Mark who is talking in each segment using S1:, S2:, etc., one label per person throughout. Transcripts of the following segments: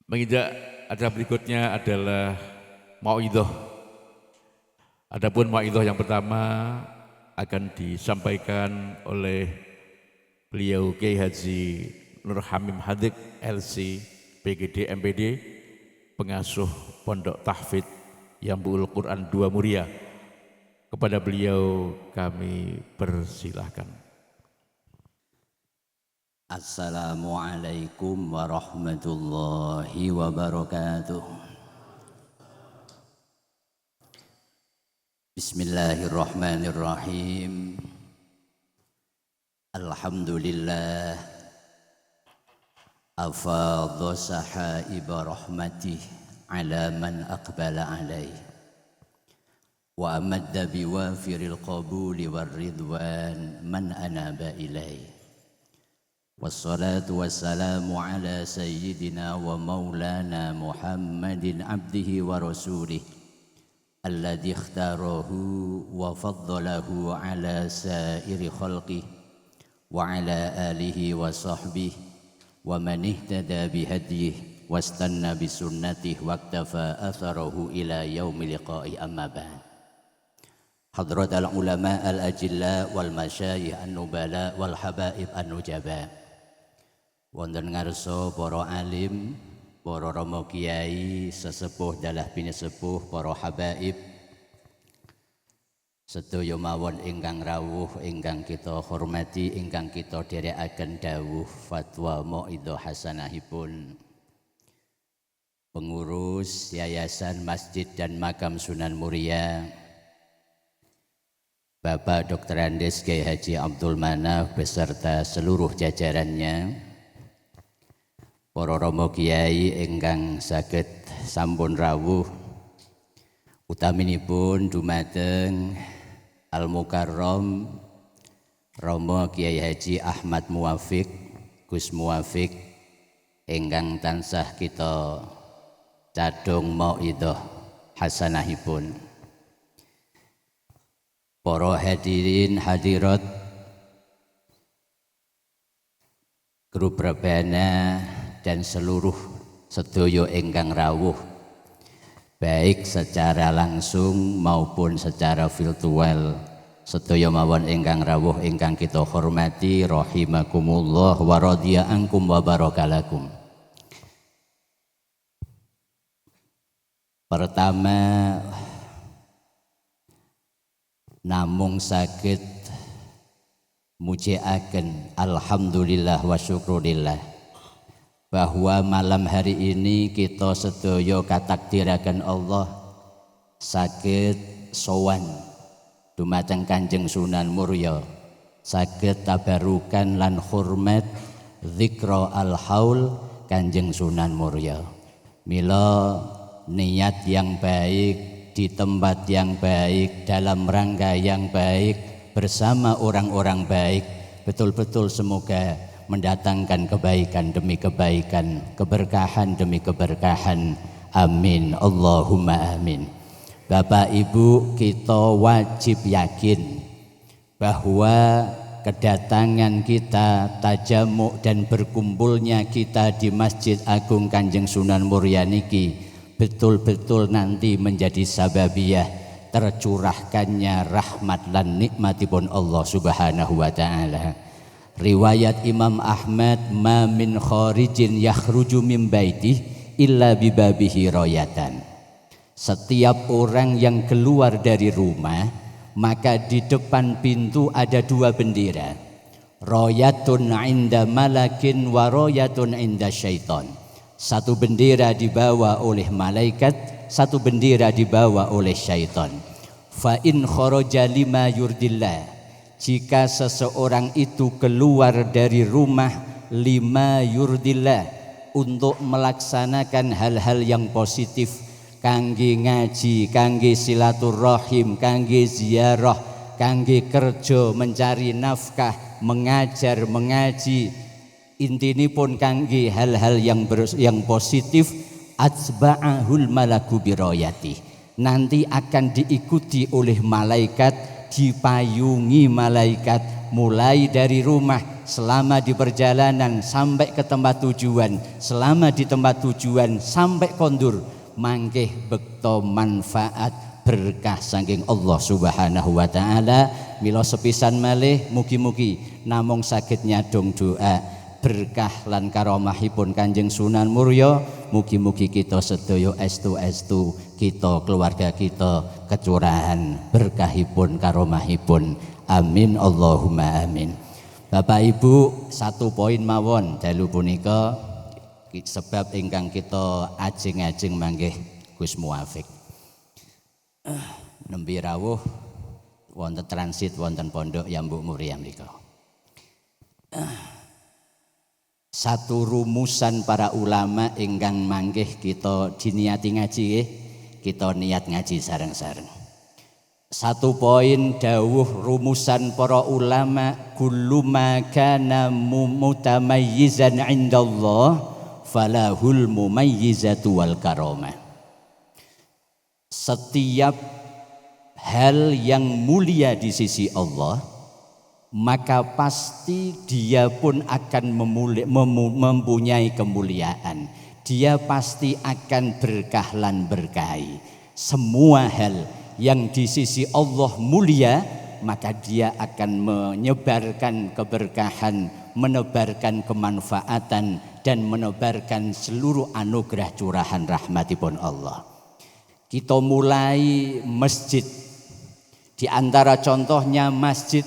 S1: Menginjak acara berikutnya adalah mauidhah. Adapun mauidhah yang pertama akan disampaikan oleh beliau Kiai Haji Nur Hamim Hadik LC PGD MPD, pengasuh Pondok Tahfidz Yambul Quran 2 Muria. Kepada beliau kami persilahkan.
S2: Assalamualaikum warahmatullahi wabarakatuh. Bismillahirrahmanirrahim. Alhamdulillah afadha sahaiba rahmatih ala man aqbala alaih wa amadda biwafiril qabuli warridwan man anaba ilaih. Wassalatu wassalamu ala sayyidina wa maulana Muhammadin abdihi wa rasulih alladhi ikhtarahu wa faddalahu ala sairi khalqih wa ala alihi wa sahbihi wa man ihtada bihadyihi wastanna bisunnatihi waqtafa atharahu ila yaumi liqa'i amma ba'd. Hadratal ulama al-ajilla wal masyayikh an-nubala wal habaib an-nujaba. Wonten ngarsa para alim, para rama kiai, sesepuh dalah pinesepuh, para habaib, sedaya mawon ingkang rawuh, ingkang kita hormati, ingkang kita dherekaken dawuh fatwa mauidhah hasanahipun pengurus Yayasan Masjid dan Makam Sunan Muria Bapak Dr. Andes Kiai Haji Abdul Manaf beserta seluruh jajarannya, para rama kiai ingkang saged sampun rawuh, utaminipun dumateng Al Mukarram Rama Kiai Haji Ahmad Muwafiq Gus Muwafiq ingkang tansah kita cadung mauidhah hasanahipun. Para hadirin hadirat grup rebana dan seluruh sedaya ingkang rawuh baik secara langsung maupun secara virtual, sedaya mawon ingkang rawuh ingkang kita hormati rahimakumullah wa radhiya ankum wa barakalakum. Pertama namung saged mujiaken alhamdulillah wa syukurillah bahwa malam hari ini kita sedaya katakdiraken Allah saged sowan dumateng Kanjeng Sunan Muria, saged tabarukan lan hormat zikra al-haul Kanjeng Sunan Muria. Mila niat yang baik di tempat yang baik, dalam rangka yang baik, bersama orang-orang baik, betul-betul semoga mendatangkan kebaikan demi kebaikan, keberkahan demi keberkahan. Amin, Allahumma amin. Bapak Ibu, kita wajib yakin bahwa kedatangan kita, tajamuk dan berkumpulnya kita di Masjid Agung Kanjeng Sunan Muria niki betul-betul nanti menjadi sababiyah tercurahkannya rahmat dan nikmatipun Allah Subhanahu wa taala. Riwayat Imam Ahmad, ma min kharijin yakhruju min baitih illa bibabihi rayatan. Setiap orang yang keluar dari rumah, maka di depan pintu ada dua bendera. Rayatun inda malakin wa rayatun inda syaitan. Satu bendera dibawa oleh malaikat, satu bendera dibawa oleh syaitan. Fa in kharaja lima yurdillah, jika seseorang itu keluar dari rumah lima yurdillah untuk melaksanakan hal-hal yang positif, kangge ngaji, kangge silaturahim, kangge ziarah, kangge kerja, mencari nafkah, mengajar, mengaji, intinipun kangge hal-hal yang positif, atsba'ahul malaku birayati, nanti akan diikuti oleh malaikat, dipayungi malaikat mulai dari rumah, selama di perjalanan sampai ke tempat tujuan, selama di tempat tujuan sampai kondur, mangkeh bekto manfaat berkah saking Allah Subhanahu wa taala. Mila sepisan malih mugi-mugi namung saged nyadong doa berkah lan karomahipun Kanjeng Sunan Muria, mugi-mugi kita sedaya estu-estu, kita keluarga kita kecurahan berkahipun karomahipun. Amin Allahumma amin. Bapak Ibu, satu poin mawon dalu punika sebab ingkang kita ajeng-ajeng manggih Gus Muafik. Nembe rawuh wonten transit wonten pondok Yambuk Muria menika. Satu rumusan para ulama ingkang manggih kita diniati ngaji nggih, kita niat ngaji sareng-sareng. Satu poin dawuh rumusan para ulama, kullu ma kana mutamayyizan indallah falahul mumayyizatu wal karamah. Setiap hal yang mulia di sisi Allah, maka pasti dia pun akan mempunyai kemuliaan. Dia pasti akan berkah lan berkahi. Semua hal yang di sisi Allah mulia, maka dia akan menyebarkan keberkahan, menebarkan kemanfaatan, dan menebarkan seluruh anugerah curahan rahmatipun Allah. Kita mulai masjid. Di antara contohnya masjid.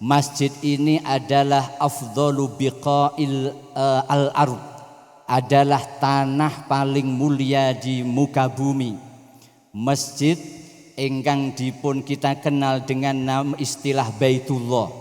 S2: Masjid ini adalah afdhalu biqa'il al-ard, adalah tanah paling mulia di muka bumi. Masjid ingkang dipun kita kenal dengan nama istilah Baitullah,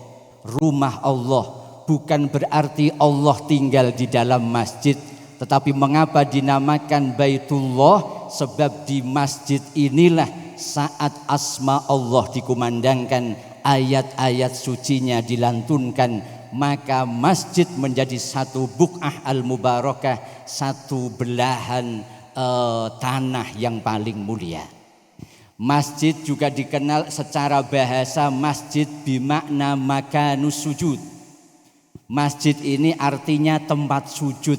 S2: rumah Allah. Bukan berarti Allah tinggal di dalam masjid, tetapi mengapa dinamakan Baitullah? Sebab di masjid inilah saat asma Allah dikumandangkan, ayat-ayat sucinya dilantunkan, maka masjid menjadi satu buq'ah al-mubarakah, satu belahan tanah yang paling mulia. Masjid juga dikenal secara bahasa masjid bimakna makanus sujud. Masjid ini artinya tempat sujud.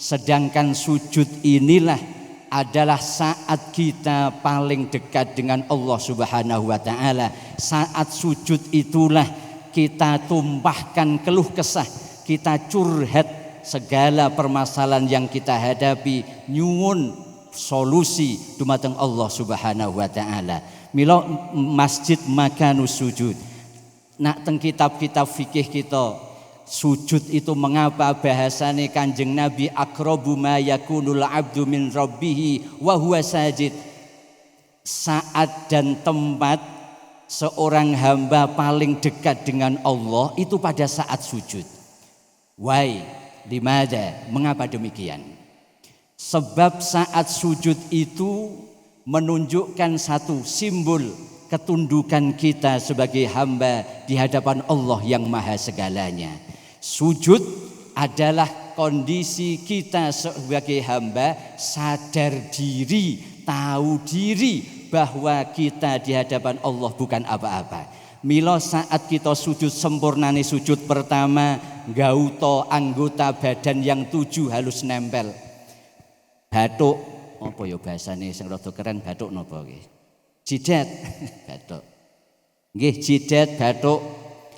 S2: Sedangkan sujud inilah adalah saat kita paling dekat dengan Allah Subhanahu wa taala. Saat sujud itulah kita tumpahkan keluh kesah, kita curhat segala permasalahan yang kita hadapi, nyuwun solusi dumateng Allah Subhanahu wa taala. Mila masjid makanus sujud. Nak teng kitab-kitab fikih kita, sujud itu mengapa bahasane Kanjeng Nabi aqrabu ma yakunul abdu min rabbih wa huwa sajid. Saat dan tempat seorang hamba paling dekat dengan Allah itu pada saat sujud. Why? Limada? Mengapa demikian? Sebab saat sujud itu menunjukkan satu simbol ketundukan kita sebagai hamba di hadapan Allah yang maha segalanya. Sujud adalah kondisi kita sebagai hamba sadar diri, tahu diri bahwa kita di hadapan Allah bukan apa-apa. Mila saat kita sujud sempurnane sujud pertama, gauto anggota badan yang 7 halus nempel. Batuk, apa ya bahasane sing rada keren, batuk napa nggih? Jidat, batuk. Nggih, jidat, batuk.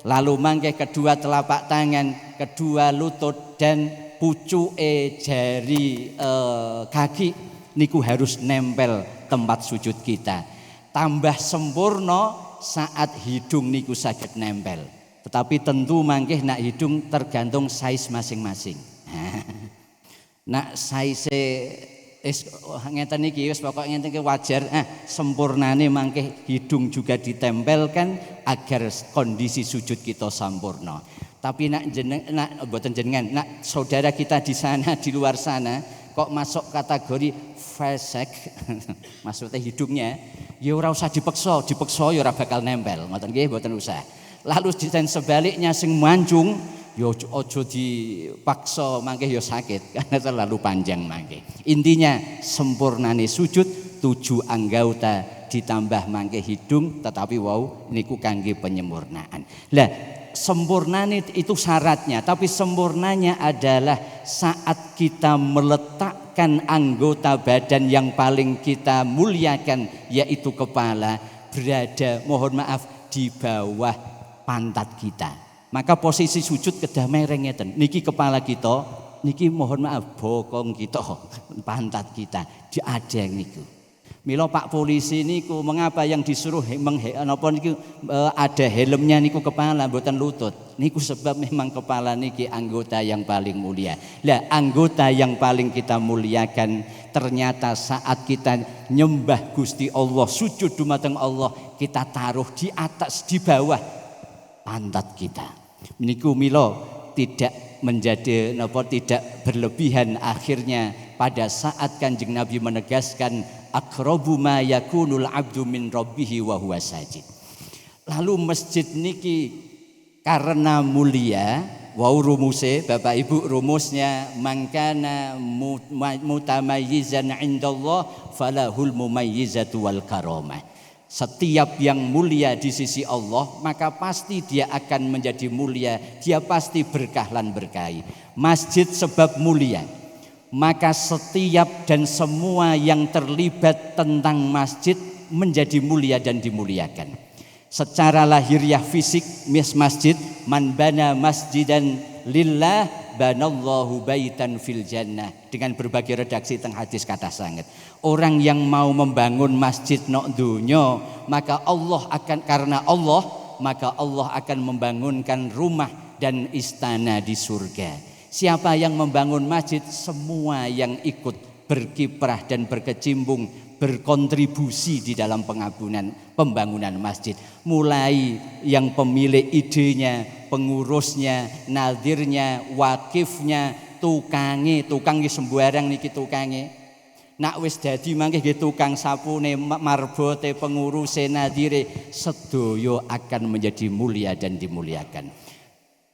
S2: Lalu mangke kedua telapak tangan, kedua lutut dan pucuke jari kaki niku harus nempel tempat sujud kita. Tambah sempurna saat hidung niku saged nempel. Tetapi tentu mangke nak hidung tergantung size masing-masing. Nak size ngeten iki wis pokoke ngeten iki wajar. Sempurnane mangke hidung juga ditempelkan agar kondisi sujud kita sempurna. Tapi nak mboten jenengan, nak saudara kita di sana di luar sana kok masuk kategori fasek maksudnya hidungnya ya ora usah dipeksa ya ora bakal nempel, ngoten nggih mboten usah. Lalu dan sebaliknya sing mancung ya aja dipaksa mangke ya sakit karena terlalu panjang mangke. Intinya sempurnane sujud 7 anggota ditambah mangke hidung, tetapi niku kangge penyempurnaan. Lah sempurnanya itu syaratnya, tapi sempurnanya adalah saat kita meletakkan anggota badan yang paling kita muliakan, yaitu kepala, berada, mohon maaf, di bawah pantat kita. Maka posisi sujud kedah mereng ngeten. Niki kepala kita, niki mohon maaf bokong kita, pantat kita diadeng niku. Mila Pak Polisi niku mengapa yang disuruh ada helmnya niku kepala mboten lutut. Niku sebab memang kepala niki anggota yang paling mulia. Lah anggota yang paling kita muliakan ternyata saat kita nyembah Gusti Allah, sujud dumateng Allah, kita taruh di atas, di bawah pantat kita. Niku mila tidak menjadi tidak berlebihan. Akhirnya pada saat Kanjeng Nabi menegaskan aqrabu ma yakunul abdu min rabbihi wa huwa sajid. Lalu masjid niki karena mulia, wau rumuse Bapak Ibu, rumusnya mangkana mutamayyizan indallah falahul mumayyizatu wal karamah. Setiap yang mulia di sisi Allah maka pasti dia akan menjadi mulia, dia pasti berkah lan berkahi. Masjid sebab mulia, maka setiap dan semua yang terlibat tentang masjid menjadi mulia dan dimuliakan. Secara lahiriah fisik masjid, man bana masjidan lillah banallahu baitan fil jannah, dengan berbagai redaksi teng hadis kata sanget. Orang yang mau membangun masjid nok dunya, maka Allah akan, karena Allah, maka Allah akan membangunkan rumah dan istana di surga. Siapa yang membangun masjid, semua yang ikut berkiprah dan berkecimpung, berkontribusi di dalam pembangunan masjid. Mulai yang pemilik idenya, pengurusnya, nadirnya, wakifnya, tukange sembarang niki tukange. Nak wis dadi mangke nggih tukang sapune, marbote, penguruse, nadire, sedaya akan menjadi mulia dan dimuliakan.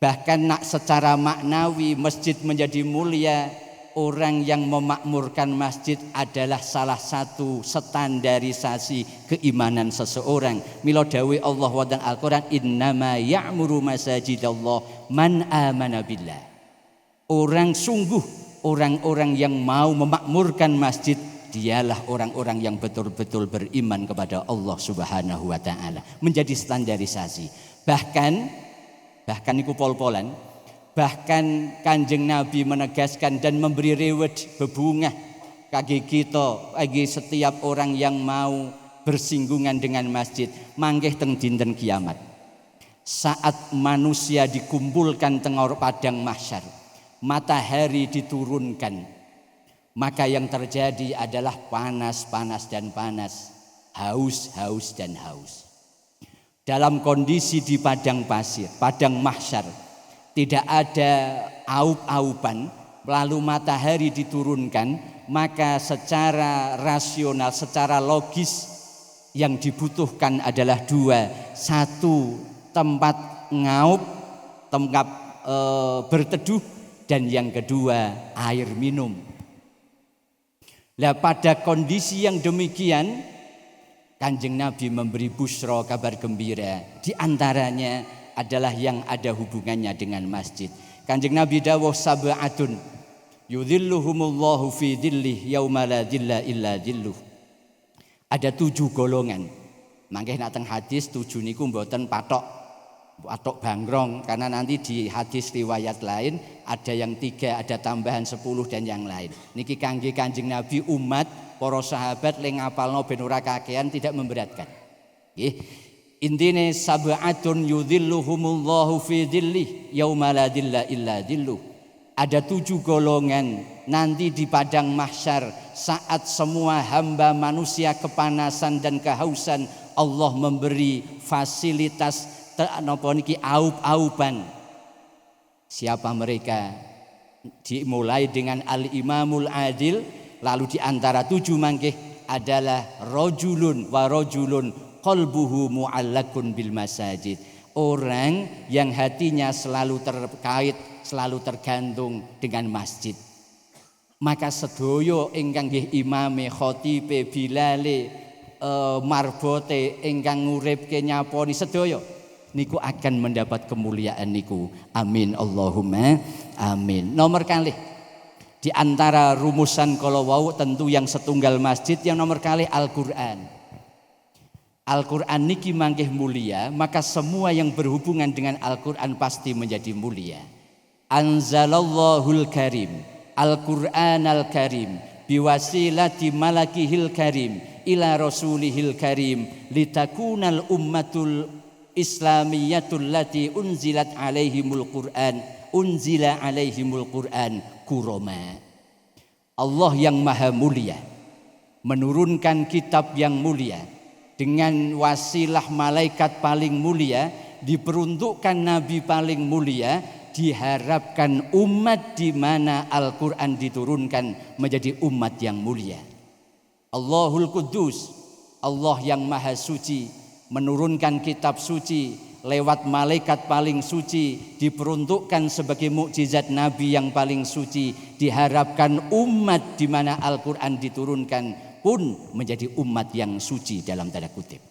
S2: Bahkan nak secara maknawi masjid menjadi mulia, orang yang memakmurkan masjid adalah salah satu standarisasi keimanan seseorang. Mila dawuh Allah wonten Al-Qur'an, innama ya'muru masajidallah man amana billah. Orang-orang yang mau memakmurkan masjid, dialah orang-orang yang betul-betul beriman kepada Allah Subhanahu wa taala. Menjadi standarisasi. Bahkan iku pol-polan, bahkan Kanjeng Nabi menegaskan dan memberi reward bebungah kaki kita, bagi setiap orang yang mau bersinggungan dengan masjid, manggih teng dinten kiamat. Saat manusia dikumpulkan teng padang mahsyar, matahari diturunkan, maka yang terjadi adalah panas dan panas, haus dan haus. Dalam kondisi di padang pasir, padang mahsyar, tidak ada aup-aupan, lalu matahari diturunkan, maka secara rasional, secara logis yang dibutuhkan adalah dua. Satu, tempat ngaup, tempat berteduh, dan yang kedua, air minum. Nah, pada kondisi yang demikian, Kanjeng Nabi memberi busra, kabar gembira. Di antaranya adalah yang ada hubungannya dengan masjid. Kanjeng Nabi dawuh sab'atun yudhilluhumullahu fi dhillih yauma la dhilla illa dhilluh. Ada 7 golongan. Mangke nek teng hadis 7 niku mboten patok bangkrong, karena nanti di hadis riwayat lain ada yang 3, ada tambahan 10 dan yang lain. Niki kangge Kanjeng Nabi, umat, para sahabat le ngapalno ben ora kakean, tidak memberatkan. Nggih. Intine sab'atun yudhilluhumullahu fi dhillih yauma la dhilla illa dhilluh. Ada 7 golongan nanti di padang mahsyar, saat semua hamba manusia kepanasan dan kehausan, Allah memberi fasilitas aup-aupan. Siapa mereka? Dimulai dengan al-imamul adil, lalu di antara 7 mangkeh adalah rajulun wa rajulun qalbuhu mu'allakun bil masajid. Orang yang hatinya selalu terkait, selalu tergantung dengan masjid. Maka sedoyo ingkang nggih imame, khotibe, bilale, marbote ingkang nguripke nyaponi sedoyo, niku akan mendapat kemuliaan niku. Amin Allahumma amin. Nomor kalih di antara rumusan kalau wau tentu yang setunggal masjid, yang nomor kalih Al-Qur'an. Al-Qur'an niki mangkih mulia, maka semua yang berhubungan dengan Al-Qur'an pasti menjadi mulia. Anzalallahul karim Al-Qur'an al-karim biwasilati malakihil karim ila rasulihil karim litakunal ummatul islamiyatul lati unzila alaihimul Qur'an kuroma. Allah yang maha mulia menurunkan kitab yang mulia dengan wasilah malaikat paling mulia, diperuntukkan nabi paling mulia, diharapkan umat di mana Al-Qur'an diturunkan menjadi umat yang mulia. Allahul Qudus, Allah yang maha suci menurunkan kitab suci lewat malaikat paling suci, diperuntukkan sebagai mukjizat nabi yang paling suci, diharapkan umat di mana Al-Qur'an diturunkan pun menjadi umat yang suci dalam tanda kutip.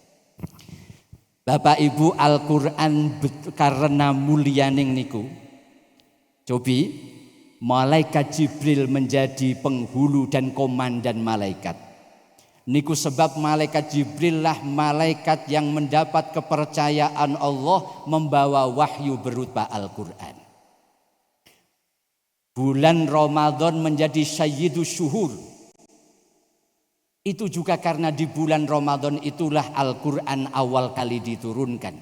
S2: Bapak Ibu, Al-Qur'an karena mulyaning niku, cobi malaikat Jibril menjadi penghulu dan komandan malaikat. Niku sebab malaikat Jibril lah malaikat yang mendapat kepercayaan Allah membawa wahyu berupa Al-Qur'an. Bulan Ramadan menjadi sayyidus syuhur. Itu juga karena di bulan Ramadan itulah Al-Qur'an awal kali diturunkan.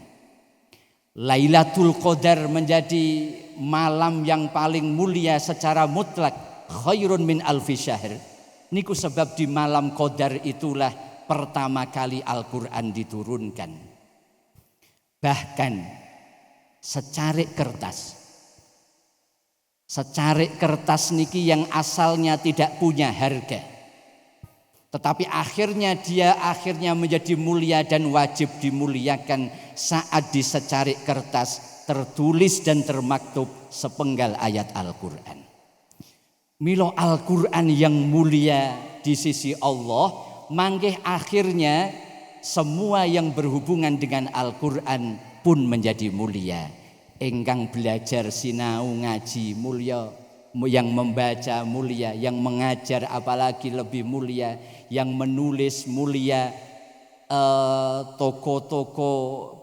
S2: Lailatul Qadar menjadi malam yang paling mulia secara mutlak, khairun min alfi syahr. Niku sebab di malam Qadar itulah pertama kali Al-Qur'an diturunkan. Bahkan secarik kertas niki yang asalnya tidak punya harga, tetapi akhirnya menjadi mulia dan wajib dimuliakan saat di secarik kertas tertulis dan termaktub sepenggal ayat Al-Qur'an. Milo Al-Qur'an yang mulia di sisi Allah, mangkeh akhirnya semua yang berhubungan dengan Al-Qur'an pun menjadi mulia. Engkang belajar sinau ngaji mulia, yang membaca mulia, yang mengajar apalagi lebih mulia, yang menulis mulia, toko-toko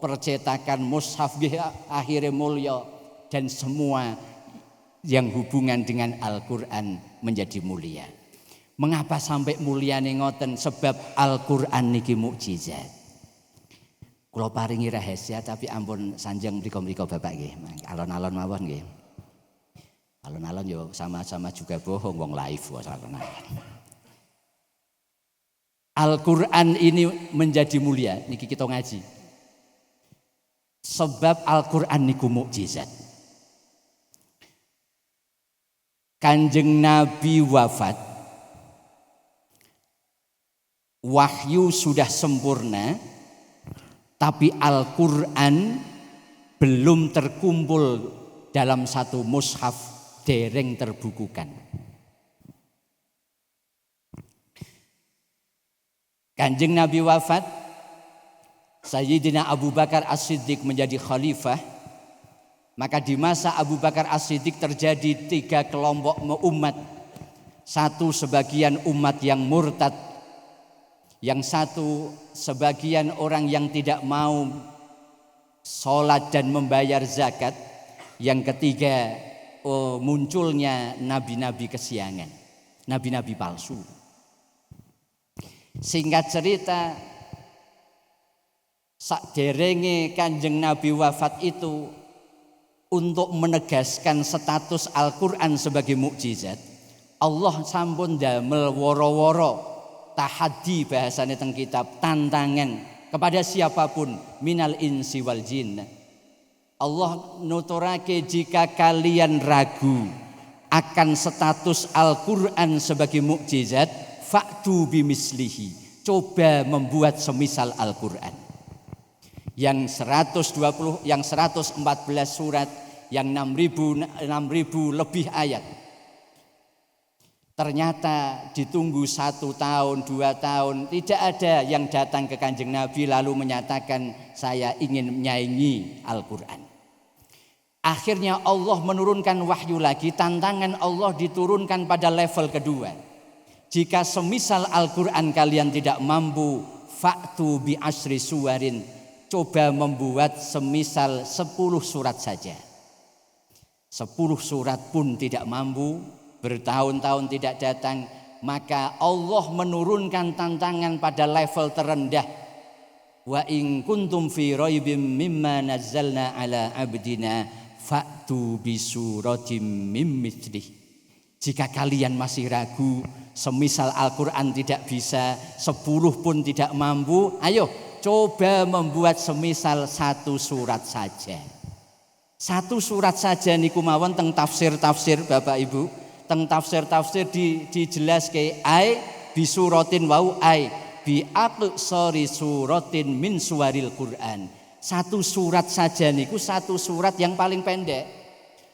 S2: percetakan mushaf akhirnya mulia, dan semua yang hubungan dengan Al-Qur'an menjadi mulia. Mengapa sampai mulia nih ngoten? Sebab Al-Qur'an niki mukjizat. Kula paringi rahasia tapi ampun sanjang mriko-mriko Bapak nggih. Alon-alon mawon nggih. Alon-alon yo sama-sama juga bohong wong live kok alon-alon. Al-Qur'an ini menjadi mulia niki kita ngaji. Sebab Al-Qur'an niku mukjizat. Kanjeng Nabi wafat, wahyu sudah sempurna, tapi Al-Qur'an belum terkumpul dalam satu mushaf, dereng terbukukan. Kanjeng Nabi wafat, Sayyidina Abu Bakar As-Siddiq menjadi khalifah. Maka di masa Abu Bakar As-Siddiq terjadi 3 kelompok umat. Satu sebagian umat yang murtad, yang satu sebagian orang yang tidak mau sholat dan membayar zakat, yang ketiga munculnya nabi-nabi kesiangan, nabi-nabi palsu. Singkat cerita, sakderenge Kanjeng Nabi wafat itu, untuk menegaskan status Al-Qur'an sebagai mukjizat, Allah sampun damel woro-woro tahaddi bahasane teng kitab, tantangan kepada siapapun minal insi wal jin. Allah nuturake, jika kalian ragu akan status Al-Qur'an sebagai mukjizat, fa'tu bimislihi, coba membuat semisal Al-Qur'an. Yang 120, yang 114 surat, yang 6.000 lebih ayat. Ternyata ditunggu 1 tahun, 2 tahun, tidak ada yang datang ke Kanjeng Nabi lalu menyatakan saya ingin menyaingi Al-Quran. Akhirnya Allah menurunkan wahyu lagi, tantangan Allah diturunkan pada level kedua. Jika semisal Al-Quran kalian tidak mampu, fa'tu bi asri suwarin, coba membuat semisal 10 surat saja. 10 surat pun tidak mampu, bertahun-tahun tidak datang, maka Allah menurunkan tantangan pada level terendah. Wa in kuntum fi raibim mimma nazzalna ala abdina fa'tu bi suratim mim mithlih. Jika kalian masih ragu, semisal Al-Quran tidak bisa, 10 pun tidak mampu, ayo coba membuat semisal 1 surat saja. 1 surat saja niku mawon teng tafsir-tafsir Bapak Ibu. Teng tafsir-tafsir dijelaske ai bisuratin wau ai bi aqsari suratin min suwaril Quran. 1 surat saja niku 1 surat yang paling pendek.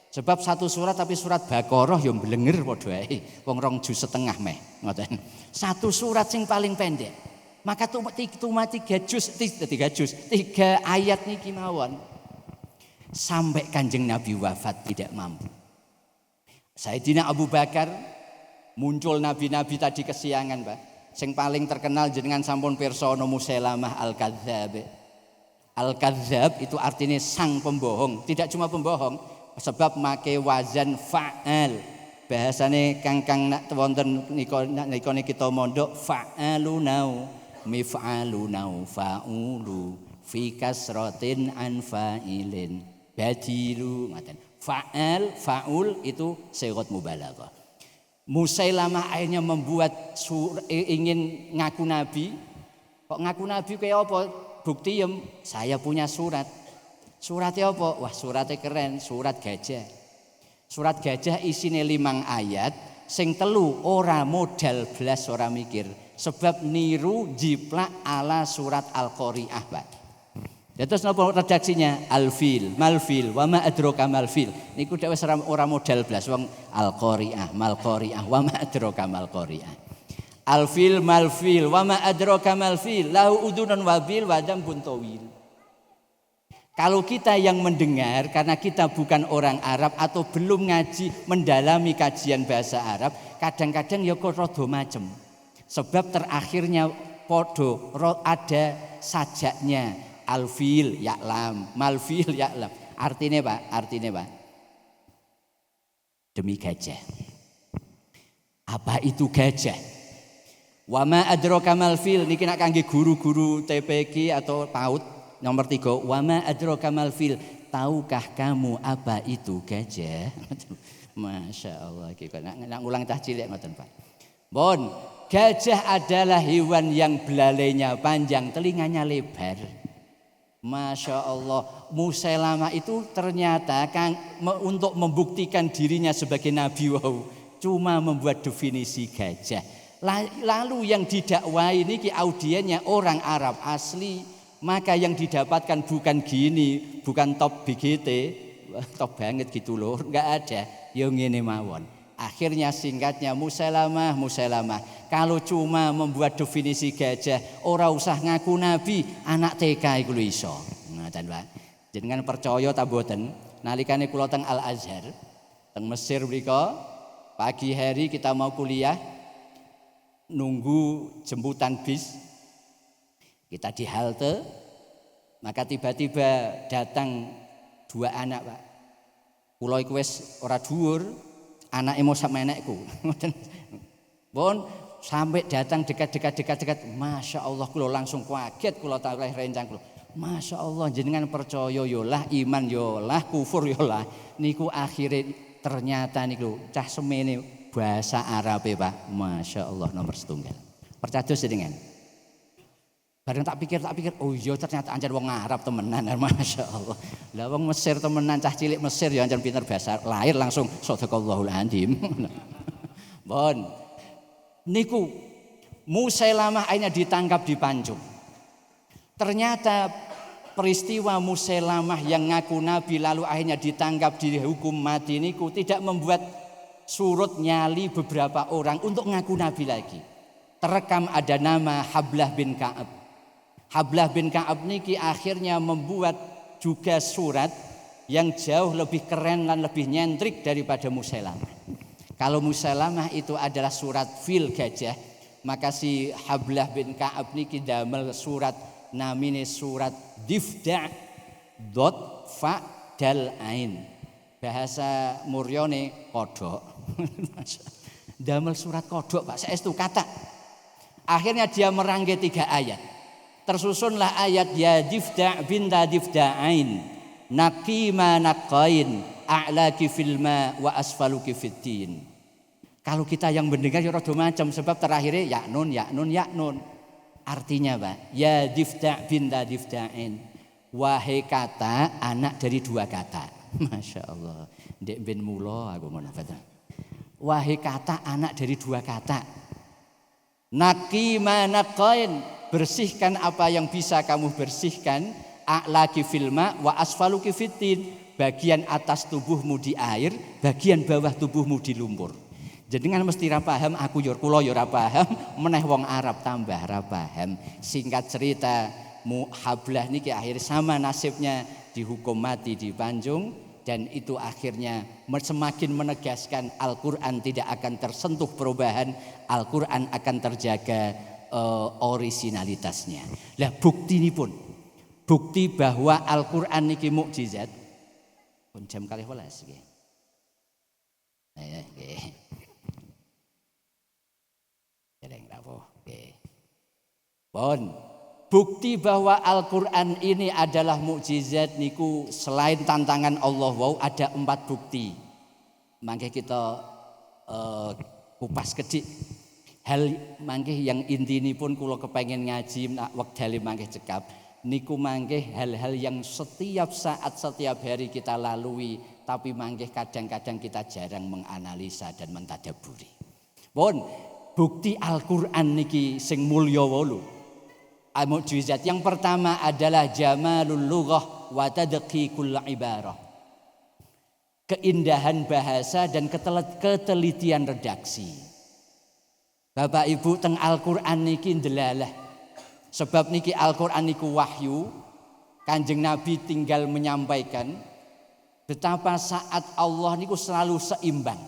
S2: Sebab 1 surat tapi surat Baqarah yang blenger padha ae. Wong 2 juz setengah meh, ngoten. 1 surat sing paling pendek. Maka cuma 3 juz, 3 ayat niki mawon. Sampai Kanjeng Nabi wafat tidak mampu. Sayyidina Abu Bakar, muncul nabi-nabi tadi kesiangan, Pak. Sing paling terkenal jenengan sampun pirsa Musailamah Al-Kadzdzab. Al-Kadzdzab itu artinya sang pembohong, tidak cuma pembohong, sebab make wazan fa'al. Bahasane kangkang nak wonten nika kita mondok fa'alunau mif'alunau fa'ulu fi kasratin an fa'ilin badilu ngaten. Fa'al, fa'ul itu sigat mubalaghah. Musailamah akhirnya membuat ingin ngaku nabi. Kok ngaku nabi kayak apa? Bukti saya punya surat. Suratnya apa? Wah, suratnya keren, surat gajah. Surat gajah isine 5 ayat, sing 3 ora modal blas ora mikir. Sebab niru jiplak ala surat Al-Qari'ah, Pak. Ya terus napa redaksinya? Al-fil, mal-fil, wa ma adraka mal-fil. Niku dhek wis ora modal blas wong Al-Qari'ah, mal-Qari'ah, wa ma adraka mal-Qari'ah. Al-fil, mal-fil, wa ma adraka mal-fil, lahu udunun wa bil wa dambun tawil. Kalau kita yang mendengar karena kita bukan orang Arab atau belum ngaji mendalami kajian bahasa Arab, kadang-kadang ya kok rada macem. Sebab terakhirnya podo ada sajaknya. Al-fil ya'lam, mal-fil ya'lam. Artinya Pak. Demi gajah. Apa itu gajah? Wa ma adraka mal-fil niki nak kangge guru-guru TPQ atau PAUD nomor 3. Wa ma adraka mal-fil, tahukah kamu apa itu gajah? Masya Allah, nak ulang cah cilik ngoten Pak. Bon, gajah adalah hewan yang belalainya panjang, telinganya lebar. Masya Allah, Musailamah itu ternyata untuk membuktikan dirinya sebagai nabi, cuma membuat definisi gajah. Lalu yang didakwai ini audiennya orang Arab asli, maka yang didapatkan bukan gini, bukan top BGT, top banget gitu loh, nggak ada, yang ngene mawon. Akhirnya singkatnya Musailamah. Kalau cuma membuat definisi gajah, ora usah ngaku nabi, anak TK iku lho iso. Ngoten Pak. Jenengan percaya ta mboten? Nalikane kula teng Al-Azhar, teng Mesir mriko, pagi hari kita mau kuliah, nunggu jemputan bis. Kita di halte, maka tiba-tiba datang 2 anak, Pak. Kula iku wis ora dhuwur, anake mau sak menekku. Bon, sampai datang dekat. Masya Allah, kula langsung kaget, kula tahu rencang kula. Masya Allah, jenengan percaya yolah, iman yolah, kufur yolah. Niku akhirnya ternyata niku cah semene bahasa Arab Pak. Masya Allah nomor 1. Percados jenengan. Bareng tak pikir, oh iya ternyata anjar wong Arab temenan, Masya Allah. Lah wong Mesir temenan, cah cilik Mesir ya anjar pinter bahasa, lahir langsung sadaqallahul azim. Bon, niku Musailamah akhirnya ditangkap di Pancung. Ternyata peristiwa Musailamah yang ngaku nabi lalu akhirnya ditangkap dihukum mati niku tidak membuat surut nyali beberapa orang untuk ngaku nabi lagi. Terekam ada nama Hablah bin Ka'ab. Hablah bin Ka'ab niki akhirnya membuat juga surat yang jauh lebih keren dan lebih nyentrik daripada Musailamah. Kalau Musailamah itu adalah surat fil gajah, maka si Hablah bin Ka'ab niki damel surat namine surat Difda' dot fa dal ain. Bahasa muryone kodok. Damel surat kodok Pak, saestu kata. Akhirnya dia merangkai 3 ayat. Tersusunlah ayat ya Difda' binta Difda'ain naqima naqain a'laki fil ma wa asfaluki fiddin. Kalau kita yang mendengar ya rada macam sebab terakhirnya yaknun. Artinya Pak, ya Difda' binta Difda'ain, wahai kata anak dari 2 kata. Masya Allah, ndek ben mula aku ngono. Wahai kata anak dari 2 kata. Naqima naqain, bersihkan apa yang bisa kamu bersihkan. A'laki filma wa asfaluki fitin, bagian atas tubuhmu di air, bagian bawah tubuhmu di lumpur. Jenengan mesti ra paham, aku yo kula yo ra paham, meneh wong Arab tambah ra paham. Singkat cerita, Hablah niki akhir sama nasibnya, dihukum mati di Banjung. Dan itu akhirnya semakin menegaskan Al-Quran tidak akan tersentuh perubahan, Al-Quran akan terjaga orisinalitasnya. Lah bukti ini pun, bukti bahwa Al-Quran niki mukjizat. Pun jam 12 nggih. Nggih. Dereng rawuh nggih. Pun bukti bahwa Al-Quran ini adalah mukjizat niku selain tantangan Allah wow, ada 4 bukti. Mangke kita kupas kedik. Hal mangke yang intini pun kula kepengen ngaji nak wektale mangke cekap. Niku mangke hal-hal yang setiap saat setiap hari kita lalui, tapi mangke kadang-kadang kita jarang menganalisa dan mentadaburi. Pun bukti Al-Quran niki sing mulya wolu. Mukjizat yang pertama adalah jamalul lughah wa tadqiqul ibarah. Keindahan bahasa dan ketelitian redaksi. Bapak Ibu teng Al-Qur'an niki ndelalah. Sebab niki Al-Qur'an niku wahyu, Kanjeng Nabi tinggal menyampaikan betapa saat Allah niku selalu seimbang.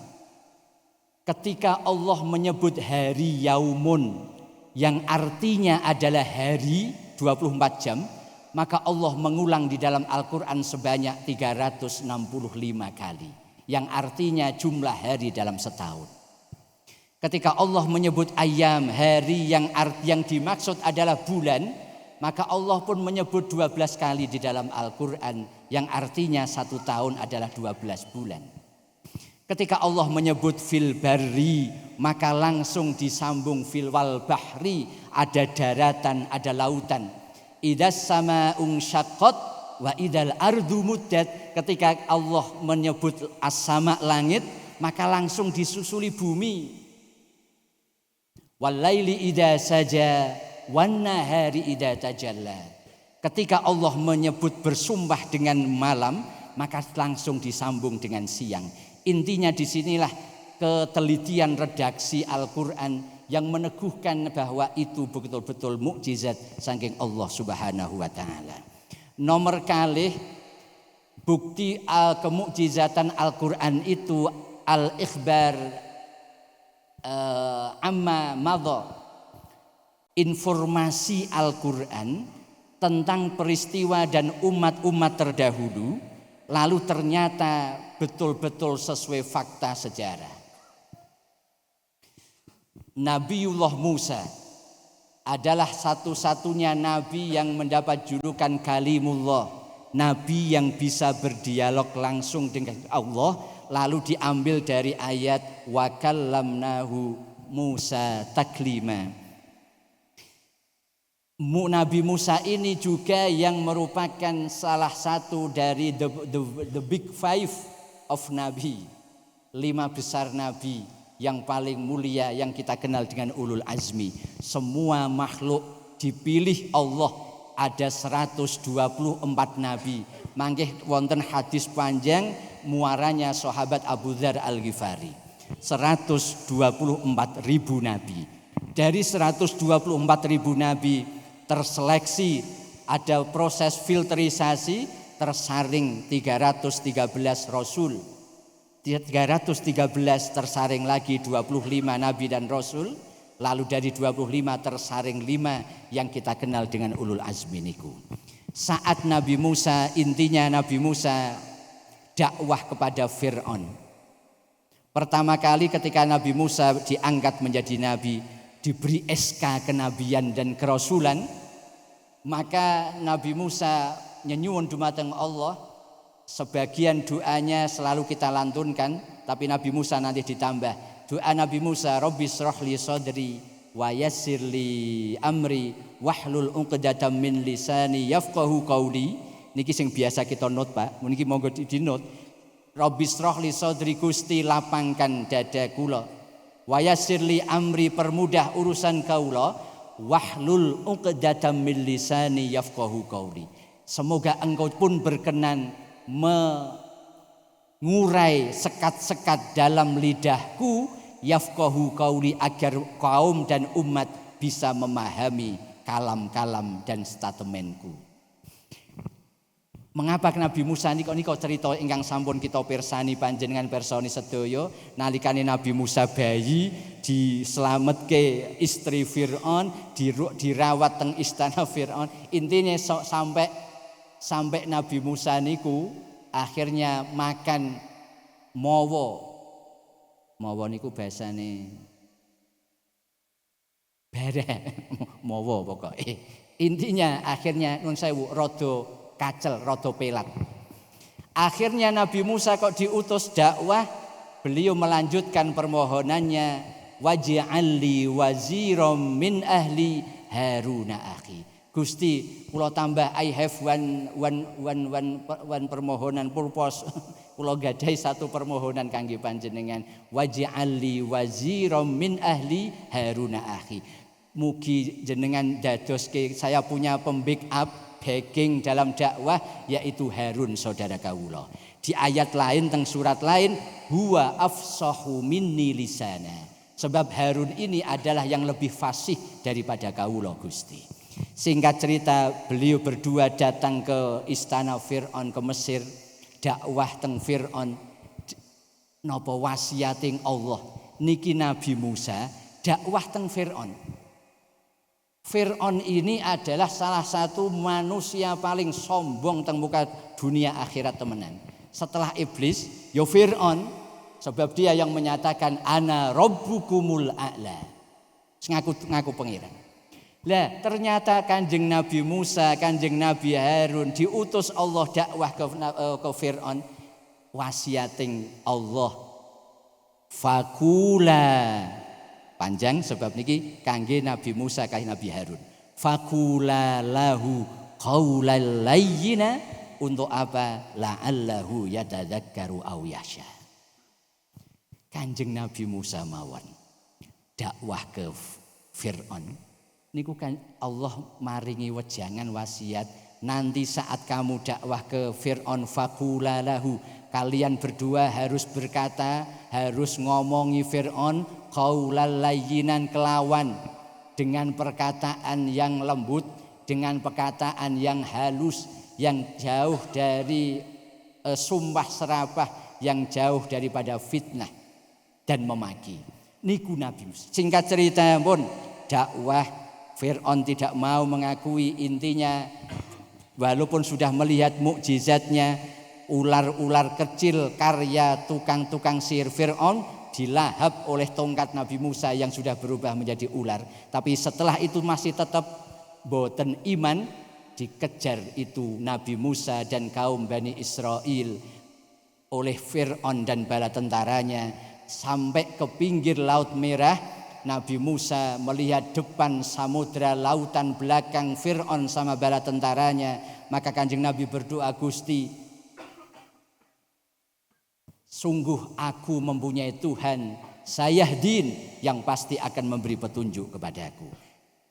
S2: Ketika Allah menyebut hari yaumun yang artinya adalah hari 24 jam, maka Allah mengulang di dalam Al-Quran sebanyak 365 kali, yang artinya jumlah hari dalam setahun. Ketika Allah menyebut ayam, hari yang dimaksud adalah bulan, maka Allah pun menyebut 12 kali di dalam Al-Quran, yang artinya 1 tahun adalah 12 bulan. Ketika Allah menyebut fil barri, maka langsung disambung fil wal bahri, ada daratan, ada lautan. Idas sama'un syaqqat wa idal ardu muddat. Ketika Allah menyebut as-sama langit, maka langsung disusuli bumi. Wal laili idza saja wan nahari idza tajalla. Ketika Allah menyebut bersumpah dengan malam, maka langsung disambung dengan siang. Intinya disinilah ketelitian redaksi Al-Quran yang meneguhkan bahwa itu betul-betul mukjizat saking Allah Subhanahu wa Ta'ala. Nomor kalih bukti kemukjizatan Al-Quran itu al-ikhbar amma madha, informasi Al-Quran tentang peristiwa dan umat-umat terdahulu, lalu ternyata betul-betul sesuai fakta sejarah. Nabiullah Musa adalah satu-satunya nabi yang mendapat julukan Kalimullah, nabi yang bisa berdialog langsung dengan Allah, lalu diambil dari ayat wa kallamnahu Musa taklima. Nabi Musa ini juga yang merupakan salah satu dari the big five of Nabi, 5 besar Nabi yang paling mulia yang kita kenal dengan ulul azmi. Semua makhluk dipilih Allah, ada 124 Nabi. Mangke wonten hadis panjang muaranya sahabat Abu Dzar Al-Ghifari.
S3: 124.000 nabi. Dari 124.000 nabi terseleksi, ada proses filterisasi, tersaring 313 rasul. 313 tersaring lagi 25 nabi dan rasul. Lalu dari 25 tersaring 5 yang kita kenal dengan ulul azmi niku. Saat Nabi Musa, intinya Nabi Musa dakwah kepada Fir'aun. Pertama kali ketika Nabi Musa diangkat menjadi nabi, diberi SK kenabian dan kerasulan, maka Nabi Musa nyenyuwun dumateng Allah. Sebagian doanya selalu kita lantunkan, tapi Nabi Musa nanti ditambah. Doa Nabi Musa, Rabbi shrahli sadri wa yassirli amri wahlul 'uqdatam min lisani yafqahu qawli. Niki sing biasa kita note, Pak. Niki monggo di-note. Rabbi shrahli sadri, Gusti lapangkan dada kula. Wa yassirli amri, permudah urusan kaula. Wahlul 'uqdatam min lisani yafqahu qawli. Semoga Engkau pun berkenan mengurai sekat-sekat dalam lidahku, yafqahu qauli, agar kaum dan umat bisa memahami kalam-kalam dan statementku. Mengapa Nabi Musa niko cerita ingkang sampun kita pirsani panjenengan personi sedaya, nalikane Nabi Musa bayi dislametke istri Fir'aun, dirawat teng istana Fir'aun. Intinya sampai Nabi Musa niku akhirnya makan mawa. Mawa niku bahasane bareh. Mawa pokoke. Intinya akhirnya nun sewu rada kacel, rada pelat. Akhirnya Nabi Musa kok diutus dakwah, beliau melanjutkan permohonannya, waj'alli waziram min ahli Haruna akhi. Gusti, kula tambah I have one permohonan purpose. Kula gadahi satu permohonan kangge panjenengan, waj'alli waziram min ahli Haruna akhi. Mugi jenengan dadoske saya punya pembackup backing dalam dakwah, yaitu Harun saudara kawula. Di ayat lain teng surat lain, huwa afsahu minni lisana. Sebab Harun ini adalah yang lebih fasih daripada kawula Gusti. Singkat cerita, beliau berdua datang ke istana Fir'aun ke Mesir, dakwah teng Fir'aun. Napa wasiating Allah niki Nabi Musa dakwah teng Fir'aun. Fir'aun ini adalah salah satu manusia paling sombong teng muka dunia akhirat temenan. Setelah iblis, ya Fir'aun, sebab dia yang menyatakan ana rabbukumul a'la. Ngaku pengiran. Lah ternyata Kanjeng Nabi Musa, Kanjeng Nabi Harun diutus Allah dakwah ke Fir'aun. Wasiating Allah, fakula, panjang sebab niki kangge Nabi Musa kali Nabi Harun. Fakula lahu qaulal layyina, untuk apa? La'allahu yatadzakkaru aw yasha. Kanjeng Nabi Musa mawon dakwah ke Fir'aun. Niku kan Allah maringi wejangan wasiat, nanti saat kamu dakwah ke Fir'aun fakula lahu, kalian berdua harus berkata, harus ngomongi Fir'aun qaulal layyinan, kelawan dengan perkataan yang lembut, dengan perkataan yang halus, yang jauh dari sumpah serapah, yang jauh daripada fitnah dan memaki. Niku Nabi Musa. Singkat cerita pun dakwah Fir'aun tidak mau mengakui, intinya walaupun sudah melihat mukjizatnya, ular-ular kecil karya tukang-tukang sihir Fir'aun dilahap oleh tongkat Nabi Musa yang sudah berubah menjadi ular. Tapi setelah itu masih tetap boten iman, dikejar itu Nabi Musa dan kaum Bani Israel oleh Fir'aun dan bala tentaranya sampai ke pinggir Laut Merah. Nabi Musa melihat depan samudra, lautan belakang Fir'aun sama bala tentaranya. Maka Kanjeng Nabi berdoa, Gusti, sungguh aku mempunyai Tuhan Sayahdin yang pasti akan memberi petunjuk kepadaku.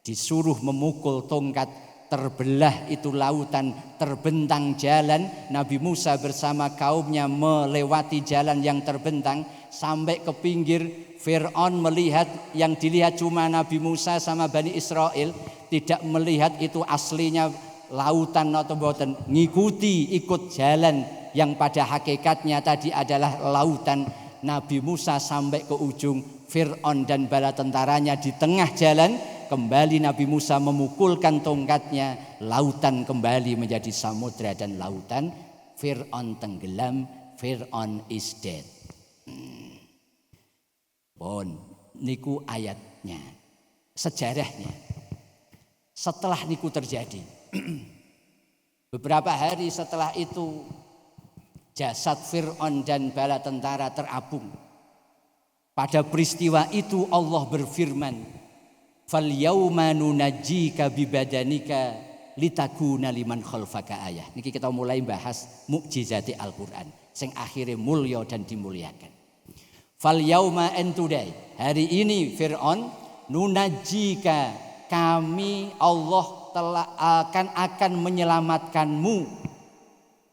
S3: Disuruh memukul tongkat, terbelah itu lautan, terbentang jalan. Nabi Musa bersama kaumnya melewati jalan yang terbentang sampai ke pinggir. Fir'aun melihat, yang dilihat cuma Nabi Musa sama Bani Israel, tidak melihat itu aslinya lautan atau boten, ngikuti ikut jalan yang pada hakikatnya tadi adalah lautan. Nabi Musa sampai ke ujung, Fir'aun dan bala tentaranya di tengah jalan. Kembali Nabi Musa memukulkan tongkatnya, lautan kembali menjadi samudra dan lautan. Fir'aun tenggelam, Fir'aun is dead. Pun niku ayatnya, sejarahnya. Setelah niku terjadi, beberapa hari setelah itu jasad Fir'aun dan bala tentara terapung. Pada peristiwa itu Allah berfirman, "Fal yauma nunajjika bibadanika litakuna liman khalfaka ayah." Niki kita mulai bahas mukjizati Al-Qur'an sing akhirnya mulya dan dimuliakan. Fal yauma and today, hari ini Fir'aun, nunajjika, kami Allah telah akan menyelamatkanmu,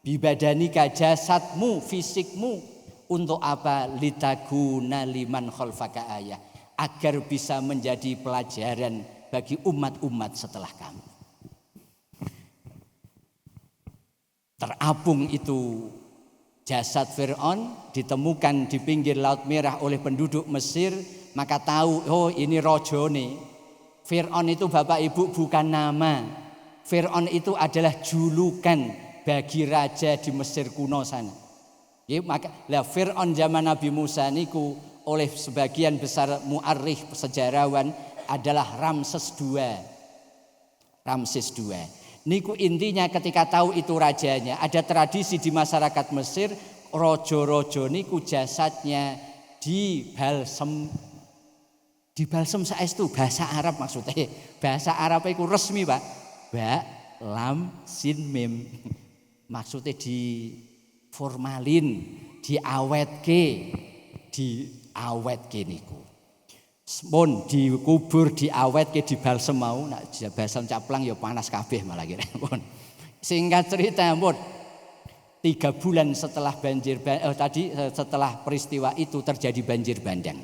S3: bibadanika, jasadmu, fisikmu. Untuk apa? Litakuna liman khalfaka ayah, agar bisa menjadi pelajaran bagi umat-umat setelah kamu. Terapung itu jasad Fir'aun, ditemukan di pinggir Laut Merah oleh penduduk Mesir, maka tahu, oh ini rojone. Fir'aun itu Bapak Ibu bukan nama. Fir'aun itu adalah julukan bagi raja di Mesir kuno sana. Ya, maka Fir'aun zaman Nabi Musa niku oleh sebagian besar mu'arrikh sejarawan adalah Ramses II. Ramses II. Niku intinya ketika tahu itu rajanya, ada tradisi di masyarakat Mesir, rojo-rojo niku jasadnya dibalsem saestu, bahasa Arab maksudnya. Bahasa Arab itu resmi, Pak. Ba, lam, sin, mim. Maksudnya di formalin, diawetke niku. Pun dikubur, diawetke, dibalsem mau, nak balsem caplang ya panas kabeh malah kira. Singkat cerita, pun 3 bulan setelah setelah peristiwa itu terjadi banjir bandang.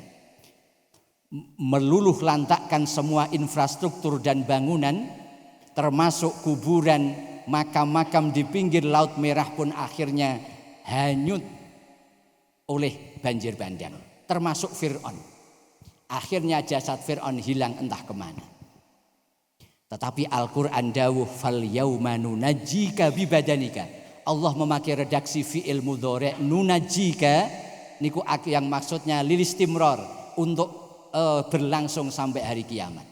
S3: Meluluh lantakkan semua infrastruktur dan bangunan, termasuk kuburan, makam-makam di pinggir Laut Merah pun akhirnya hanyut oleh banjir bandang, termasuk Fir'aun. Akhirnya jasad Fir'aun hilang entah kemana. Tetapi Al-Quran dawuh fal yauma nunajjika bibadanika. Allah memakai redaksi fi'il mudhari' nunajjika niku yang maksudnya lilistimror, untuk berlangsung sampai hari kiamat.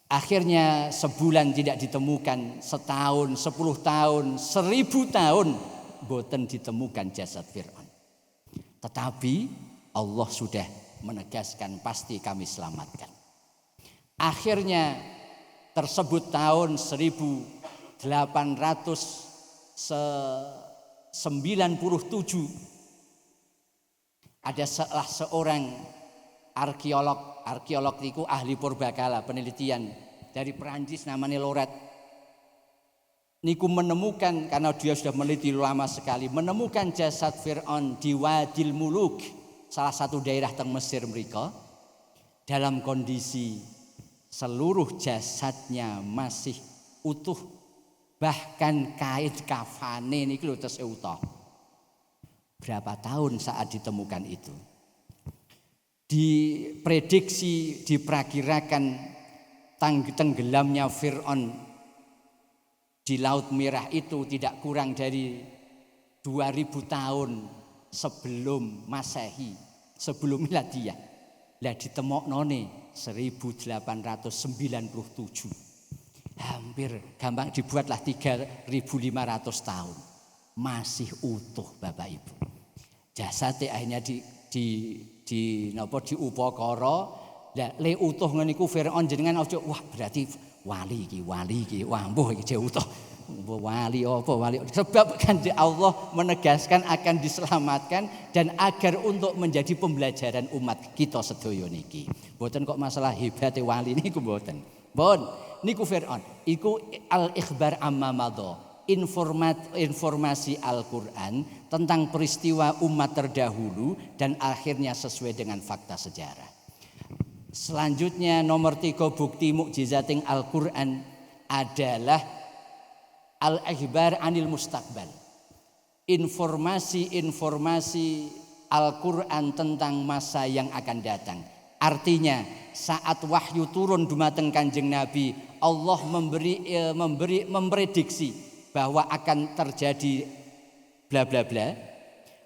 S3: Akhirnya sebulan tidak ditemukan, setahun, 10 tahun, 1000 tahun boten ditemukan jasad Fir'aun. Tetapi Allah sudah menegaskan pasti kami selamatkan. Akhirnya tersebut tahun 1897 ada salah seorang arkeolog itu ahli purbakala penelitian dari Perancis namanya Loret. Niku menemukan, karena dia sudah meneliti lama sekali, menemukan jasad Fir'aun di Wadil Muluk, salah satu daerah teng Mesir mereka, dalam kondisi seluruh jasadnya masih utuh, bahkan kait kafane niki lho tesih utuh. Berapa tahun saat ditemukan itu? Diprediksi, diperkirakan tenggelamnya Fir'aun di Laut Merah itu tidak kurang dari 2000 tahun sebelum Masehi, sebelum Miladiah. Lah ditemoknone 1897. Hampir gampang dibuatlah 3500 tahun. Masih utuh Bapak Ibu. Jasadnya akhirnya diupakara. Lah le utuh ngene iku Firaun jenengan aja wah berarti wali iki wah mbuh iki utuh. Wali apa wali, sebab kan Allah menegaskan akan diselamatkan dan agar untuk menjadi pembelajaran umat kita sedaya niki. Mboten kok masalah hebate wali niku mboten. Pun niku Fir'aun. Iku al-ikhbar amma madha. Informasi Al-Quran tentang peristiwa umat terdahulu dan akhirnya sesuai dengan fakta sejarah. Selanjutnya nomor 3 bukti mukjizating Al-Quran adalah al-ikhbar anil mustaqbal. Informasi Al-Quran tentang masa yang akan datang. Artinya saat wahyu turun dumateng Kanjeng Nabi, Allah memprediksi bahwa akan terjadi bla bla bla.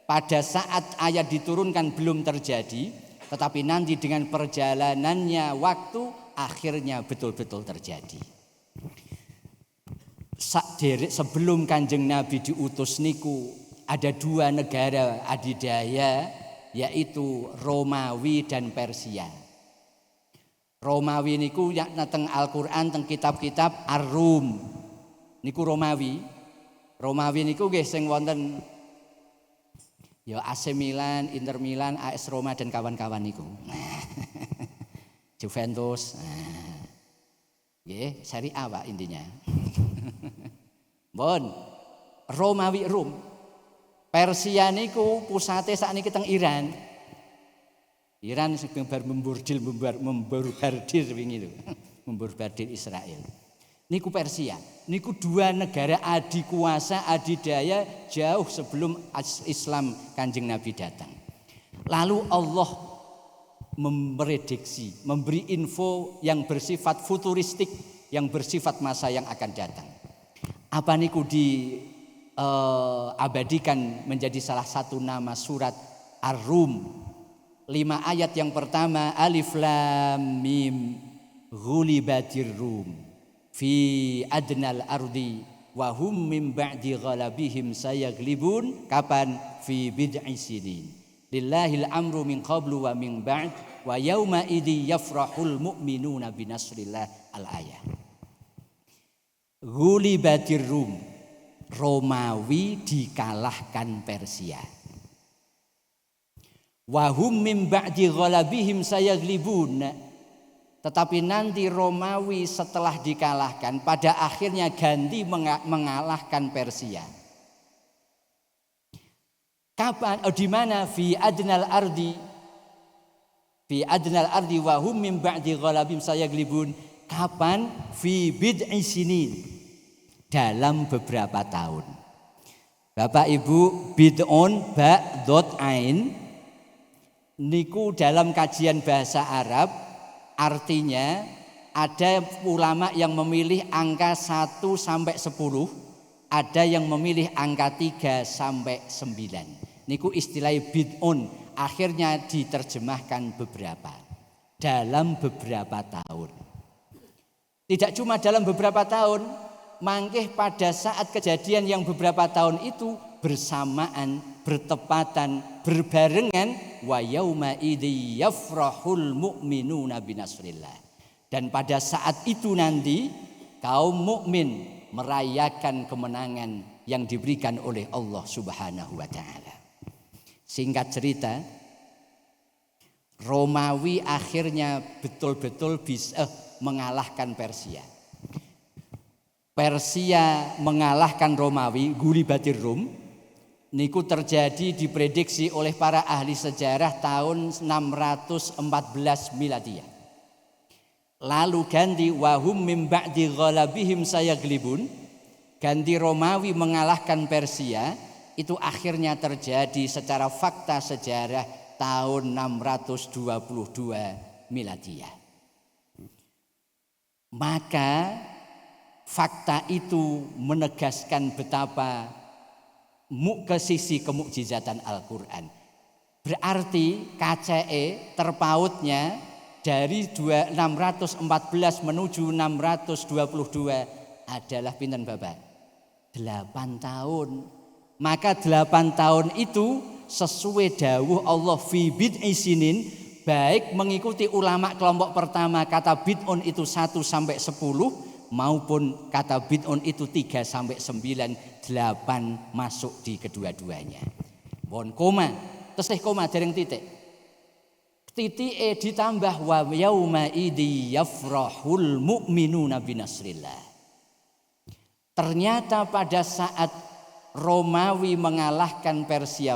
S3: Pada saat ayat diturunkan belum terjadi, tetapi nanti dengan perjalanannya waktu akhirnya betul-betul terjadi. Sebelum Kanjeng Nabi diutus niku ada 2 negara adidaya, yaitu Romawi dan Persia. Romawi niku yang teng Al-Quran teng kitab-kitab Ar-Rum niku Romawi. Romawi niku nggih sing wonten ya AC Milan, Inter Milan, AS Roma dan kawan-kawan niku. Juventus. Nggih, Serie A Pak intinya. Bon. Romawi Rum. Persia niku pusate sakniki teng Iran. Iran sing memborbardir wingi lho. Memborbardir Israel. Niku Persia, niku 2 negara adikuasa adidaya jauh sebelum Islam Kanjeng Nabi datang. Lalu Allah memprediksi, memberi info yang bersifat futuristik, yang bersifat masa yang akan datang. Apa niku diabadikan menjadi salah satu nama surat Ar-Rum. 5 ayat yang pertama, Alif Lam Mim Ghulibatir Rum fi adnal ardi wa hum min ba'di ghalabihim sayaglibun. Kapan? Fi bid'i sinin. Lillahil amru min qablu wa min ba'd wa yauma idzi yafrahul mu'minuna binasrillah. Al-ayah. Ghulibatir Rum. Romawi dikalahkan Persia. Wa hum min ba'di ghalabihim sayaglibun. Tetapi nanti Romawi setelah dikalahkan pada akhirnya ganti mengalahkan Persia. Kapan? Di mana? Fi adnal ardi. Fi adnal ardi wa hum min ba'di ghalabihim sayaglibun. Kapan? Fi bid'i sinin. Dalam beberapa tahun. Bapak Ibu, bid'un ba dot ain niku dalam kajian bahasa Arab artinya ada ulama yang memilih angka 1 sampai 10, ada yang memilih angka 3 sampai 9. Niku istilah bid'un, akhirnya diterjemahkan beberapa. Dalam beberapa tahun. Tidak cuma dalam beberapa tahun, mangkih pada saat kejadian yang beberapa tahun itu bersamaan, bertepatan, berbarengan wa yauma idzi yafrahul mu'minuna binasrillah. Dan pada saat itu nanti kaum mukmin merayakan kemenangan yang diberikan oleh Allah Subhanahu wa taala. Singkat cerita, Romawi akhirnya betul-betul bisa mengalahkan Persia. Persia mengalahkan Romawi, Ghulibatir Rum. Niku terjadi diprediksi oleh para ahli sejarah tahun 614 Miladiyah. Lalu ganti wahum mim ba'di ghalabihim sayaglibun. Ganti Romawi mengalahkan Persia. Itu akhirnya terjadi secara fakta sejarah tahun 622 Miladiyah. Maka fakta itu menegaskan betapa ke sisi kemukjizatan Al-Quran. Berarti KCE terpautnya dari 614 menuju 622 adalah pinten Bapak? 8 tahun. Maka 8 tahun itu sesuai dawuh Allah fi bid'i sinin, baik mengikuti ulama kelompok pertama kata bid'un itu 1 sampai 10 maupun kata bid'un itu 3 sampai 9, 8 masuk di kedua-duanya. Bon koma, tesih koma dereng titik. Titike ditambah wa yauma idzi yafrahul mu'minuna binasrillah. Ternyata pada saat Romawi mengalahkan Persia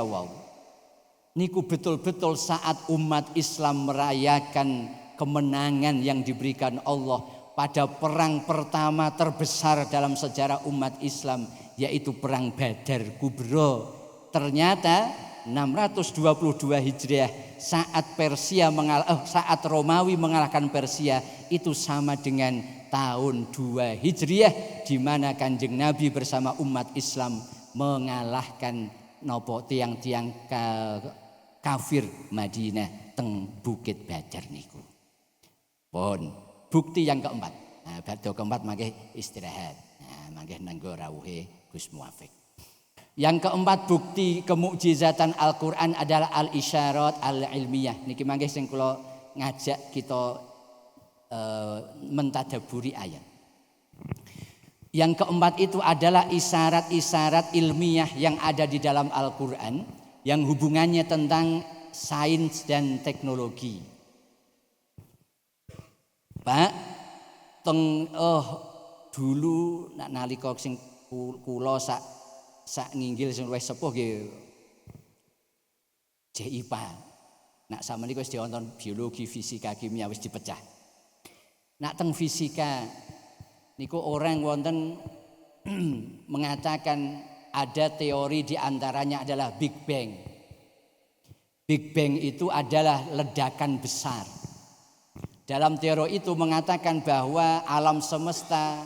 S3: niku betul-betul saat umat Islam merayakan kemenangan yang diberikan Allah pada perang pertama terbesar dalam sejarah umat Islam, yaitu perang Badar Kubra. Ternyata 622 Hijriah saat Romawi mengalahkan Persia itu sama dengan tahun 2 Hijriah di mana Kanjeng Nabi bersama umat Islam mengalahkan tiang-tiang kafir Madinah teng Bukit Badar niku. Pun bukti yang keempat. Nah, badhe keempat mangke istirahat. Nah, mangke nanggo rawuhe Gus Muafik. Yang keempat bukti kemukjizatan Al-Qur'an adalah al-isyarat al-ilmiyah. Niki mangke sing kula ngajak kita mentadaburi ayat. Yang keempat itu adalah isyarat-isyarat ilmiah yang ada di dalam Al-Qur'an yang hubungannya tentang sains dan teknologi. Pak, dulu nalika sing kula sak nginggil sing luwih sepuh nggih JIPA. Nak sampeyan wis diwonten biologi, fisika, kimia wis dipecah. Nak teng fisika niku orang wonten mengatakan ada teori di antaranya adalah Big Bang. Big Bang itu adalah ledakan besar. Dalam teori itu mengatakan bahwa alam semesta,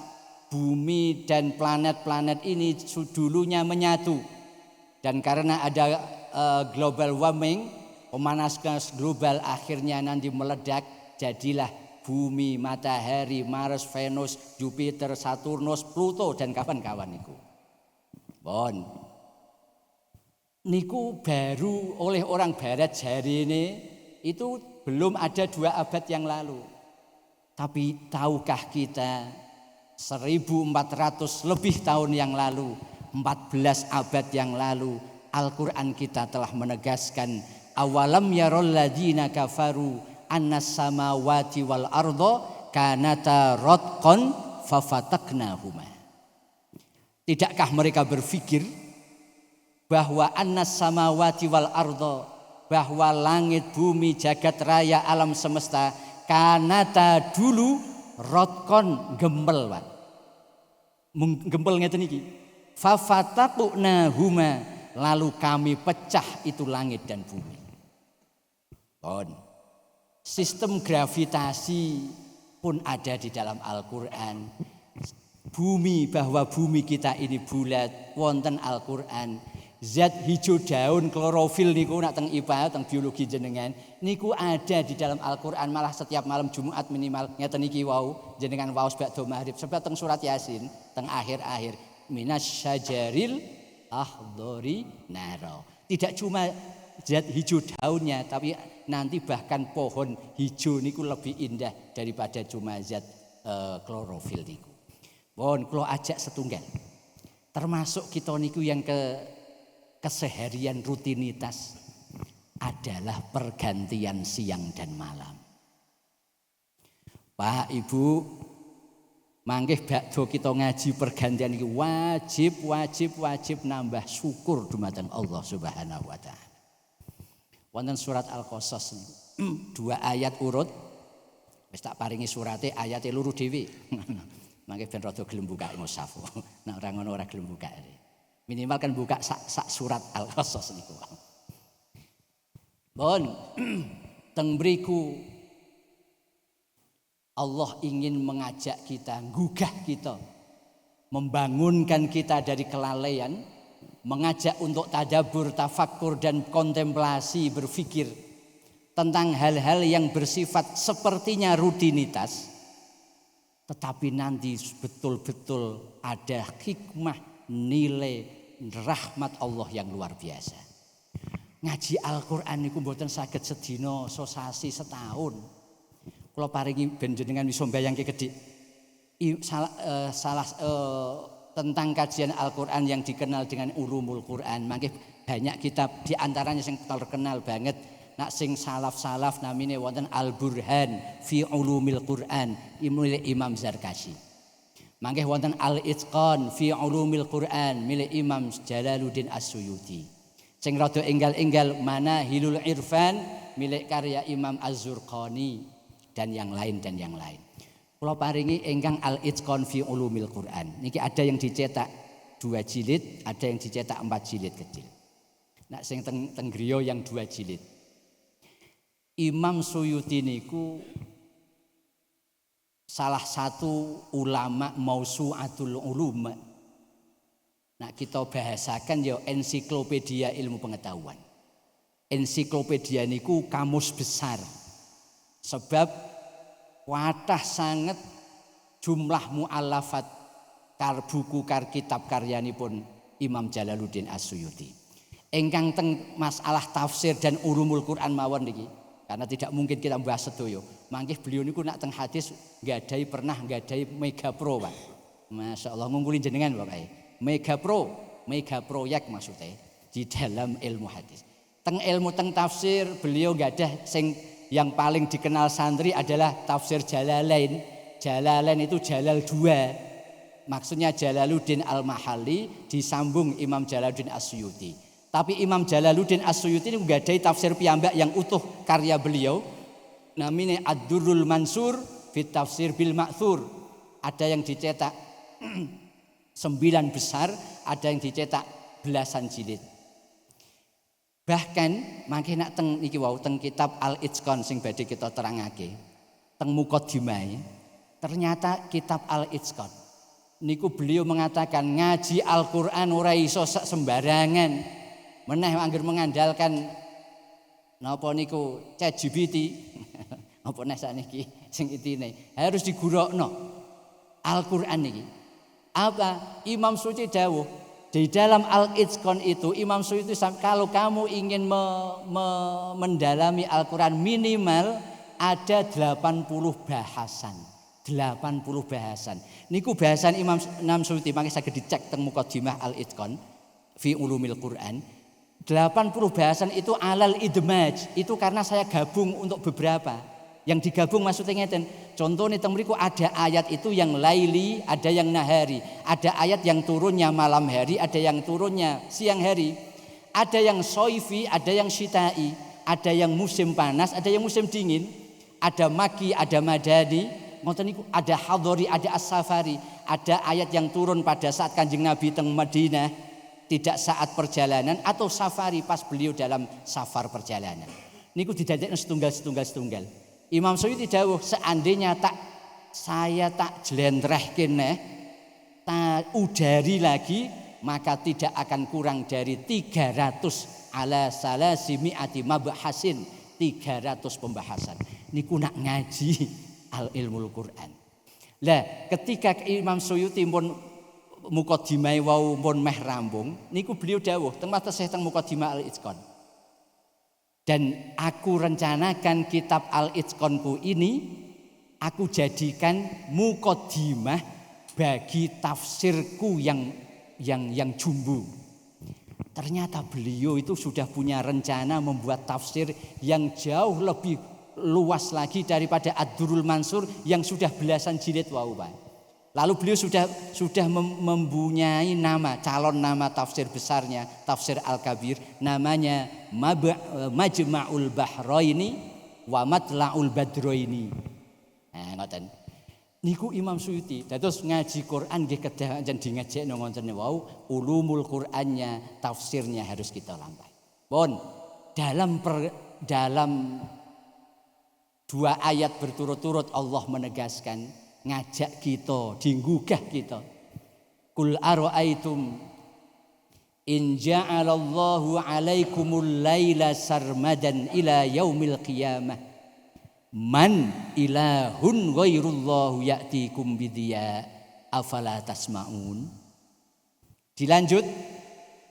S3: bumi dan planet-planet ini dulunya menyatu. Dan karena ada global warming, pemanasan global akhirnya nanti meledak, jadilah bumi, matahari, Mars, Venus, Jupiter, Saturnus, Pluto dan kawan-kawan niku. Bon. Niku baru oleh orang barat jari ini itu belum ada 2 abad yang lalu. Tapi tahukah kita 1400 lebih tahun yang lalu, 14 abad yang lalu, Al-Quran kita telah menegaskan awalam yarol ladzina kafaru annas samawati wal ardo kanata rotqon fafataknahuma. Tidakkah mereka berpikir bahwa annas samawati wal ardo, bahwa langit, bumi, jagat raya, alam semesta kanata dulu rotkon gembel, Pak. Gembel ngeten iki. Fafataqnahuma, lalu kami pecah itu langit dan bumi. Sistem gravitasi pun ada di dalam Al-Qur'an. Bumi, bahwa bumi kita ini bulat, wonten Al-Qur'an. Zat hijau daun klorofil niku nak teng IPA, teng biologi jenengan niku ada di dalam Al-Qur'an. Malah setiap malam Jumat minimal ngeten iki wau jenengan waos ba'da maghrib sebab teng surat Yasin teng akhir-akhir minas syajaril akhdari naro. Tidak cuma zat hijau daunnya tapi nanti bahkan pohon hijau niku lebih indah daripada cuma zat klorofil niku. Mohon kula ajak setunggal. Termasuk kita niku yang keseharian rutinitas adalah pergantian siang dan malam. Pak Ibu, mangkih bakdo kita ngaji pergantian ini wajib nambah syukur dumateng Allah Subhanahu wa taala. Wonten surat Al-Qasas 2 ayat urut wis tak paringi surate ayate luru dhewe. Mangke ben rada gelem buka mushaf. Nek ora ngono ora gelem buka. Minimal kan buka sak surat Al-Qasas niku. Bon, teng mriku Allah ingin mengajak kita, gugah kita, membangunkan kita dari kelalaian, mengajak untuk tadabbur, tafakkur dan kontemplasi, berpikir tentang hal-hal yang bersifat sepertinya rutinitas, tetapi nanti betul-betul ada hikmah, nilai rahmat Allah yang luar biasa. Ngaji Al-Qur'an niku mboten saged sedina sosasi setahun. Kula paringi ben jenengan iso mbayangke gedhe. Tentang kajian Al-Qur'an yang dikenal dengan Ulumul Qur'an. Mangke banyak kitab di antaranya yang terkenal banget Nak sing salaf-salaf namine wonten Al-Burhan fi Ulumil Quran milik Imam Zarkashi. Mangke wonten Al-Itqan fi Ulumil Quran milik Imam Jalaluddin As-Suyuti. Sing rada enggal-enggal Manahilul Irfan milik karya Imam Az-Zurqani dan yang lain. Kula paringi ingkang Al-Itqan fi Ulumil Quran. Niki ada yang dicetak 2 jilid, ada yang dicetak 4 jilid kecil. Nak sing teng griya yang 2 jilid. Imam Suyuti niku salah satu ulama Mausu'atul Ulum. Nah, kita bahasakan ya ensiklopedia ilmu pengetahuan. Ensiklopedia niku kamus besar. Sebab watah sangat jumlah mu'allafat buku kitab karyanipun Imam Jalaluddin As-Suyuti. Engkang teng masalah tafsir dan ulumul Quran mawon niki. Karena tidak mungkin kita membahas sedoyo. Mangkih beliau niku nak teng hadis pernah nggadahi Mega Pro, Pak. Masya Allah ngungkuli jenengan Bapak. Mega proyek maksudnya di dalam ilmu hadis. Teng ilmu teng tafsir beliau gadah sing yang paling dikenal santri adalah tafsir Jalalain. Jalalain itu Jalal 2. Maksudnya Jalaluddin Al-Mahalli disambung Imam Jalaluddin As-Suyuti. Tapi Imam Jalaluddin As-Suyuti ini menggadai tafsir piyambak yang utuh karya beliau. Namanya Ad-Durrul Mansur fit Tafsir bil Ma'thur. Ada yang dicetak 9 besar, ada yang dicetak belasan jilid. Bahkan mangke nak teng iki wau teng kitab Al-Itqan sing badhe kita terangake. Teng Muqaddimah ternyata kitab Al-Itqan niku beliau mengatakan ngaji Al-Qur'an ora iso sembarangan. Meneh angger mengandalkan napa niku ChatGPT apa nek sakniki sing intine harus digurokno Al-Qur'an niki. Apa Imam Suyuti dawuh di dalam Al-Itqan itu Imam Suyuti kalau kamu ingin mendalami Al-Qur'an minimal ada 80 bahasan. 80 bahasan. Niku bahasan Imam Suyuti mangke saged dicek teng Muqaddimah Al-Itqan fi Ulumil Quran. 80 bahasan itu alal idmaj. Itu karena saya gabung untuk beberapa. Yang digabung maksudnya ngeten. Contohnya teng mriku ada ayat itu yang laili, ada yang nahari. Ada ayat yang turunnya malam hari, ada yang turunnya siang hari. Ada yang soifi, ada yang syita'i. Ada yang musim panas, ada yang musim dingin. Ada maki, ada madani. Ngoten niku ada hadori, ada as-safari. Ada ayat yang turun pada saat Kanjeng Nabi teng Madinah. Tidak saat perjalanan atau safari pas beliau dalam safar perjalanan. Niku didadekno setunggal. Imam Suyuti dawuh seandainya saya tak jlentrehke tak udari lagi maka tidak akan kurang dari 300 ala salasimi'ati mabhasin 300 pembahasan. Niku nak ngaji al-ilmul Quran. Lah ketika Imam Suyuti pun Muqaddimah wau pun meh rambung niku beliau dawuh teng mates teng Muqaddimah Al-Itqan. Dan aku rencanakan kitab Al-Itqanku ini aku jadikan muqaddimah bagi tafsirku yang jumbo. Ternyata beliau itu sudah punya rencana membuat tafsir yang jauh lebih luas lagi daripada Ad-Durrul Mansur yang sudah belasan jilid wau, Pak. Lalu beliau sudah mempunyai calon nama tafsir besarnya, tafsir Al-Kabir, namanya Majma'ul Bahraini wa Matla'ul Badroini. Nah, ngoten. Niku Imam Suyuti. Dados ngaji Quran nggih kedah jan dingejekno ngoten wau, ulumul Qur'annya, tafsirnya harus kita lampahi. Pun dalam 2 ayat berturut-turut Allah menegaskan ngajak kita, dinggugah kita. Qul ara'aitum in ja'alallahu 'alaikumul laila sarmadan ila yaumil qiyamah man ilahun ghairullahu ya'tikum bidiya afala tasma'un. Dilanjut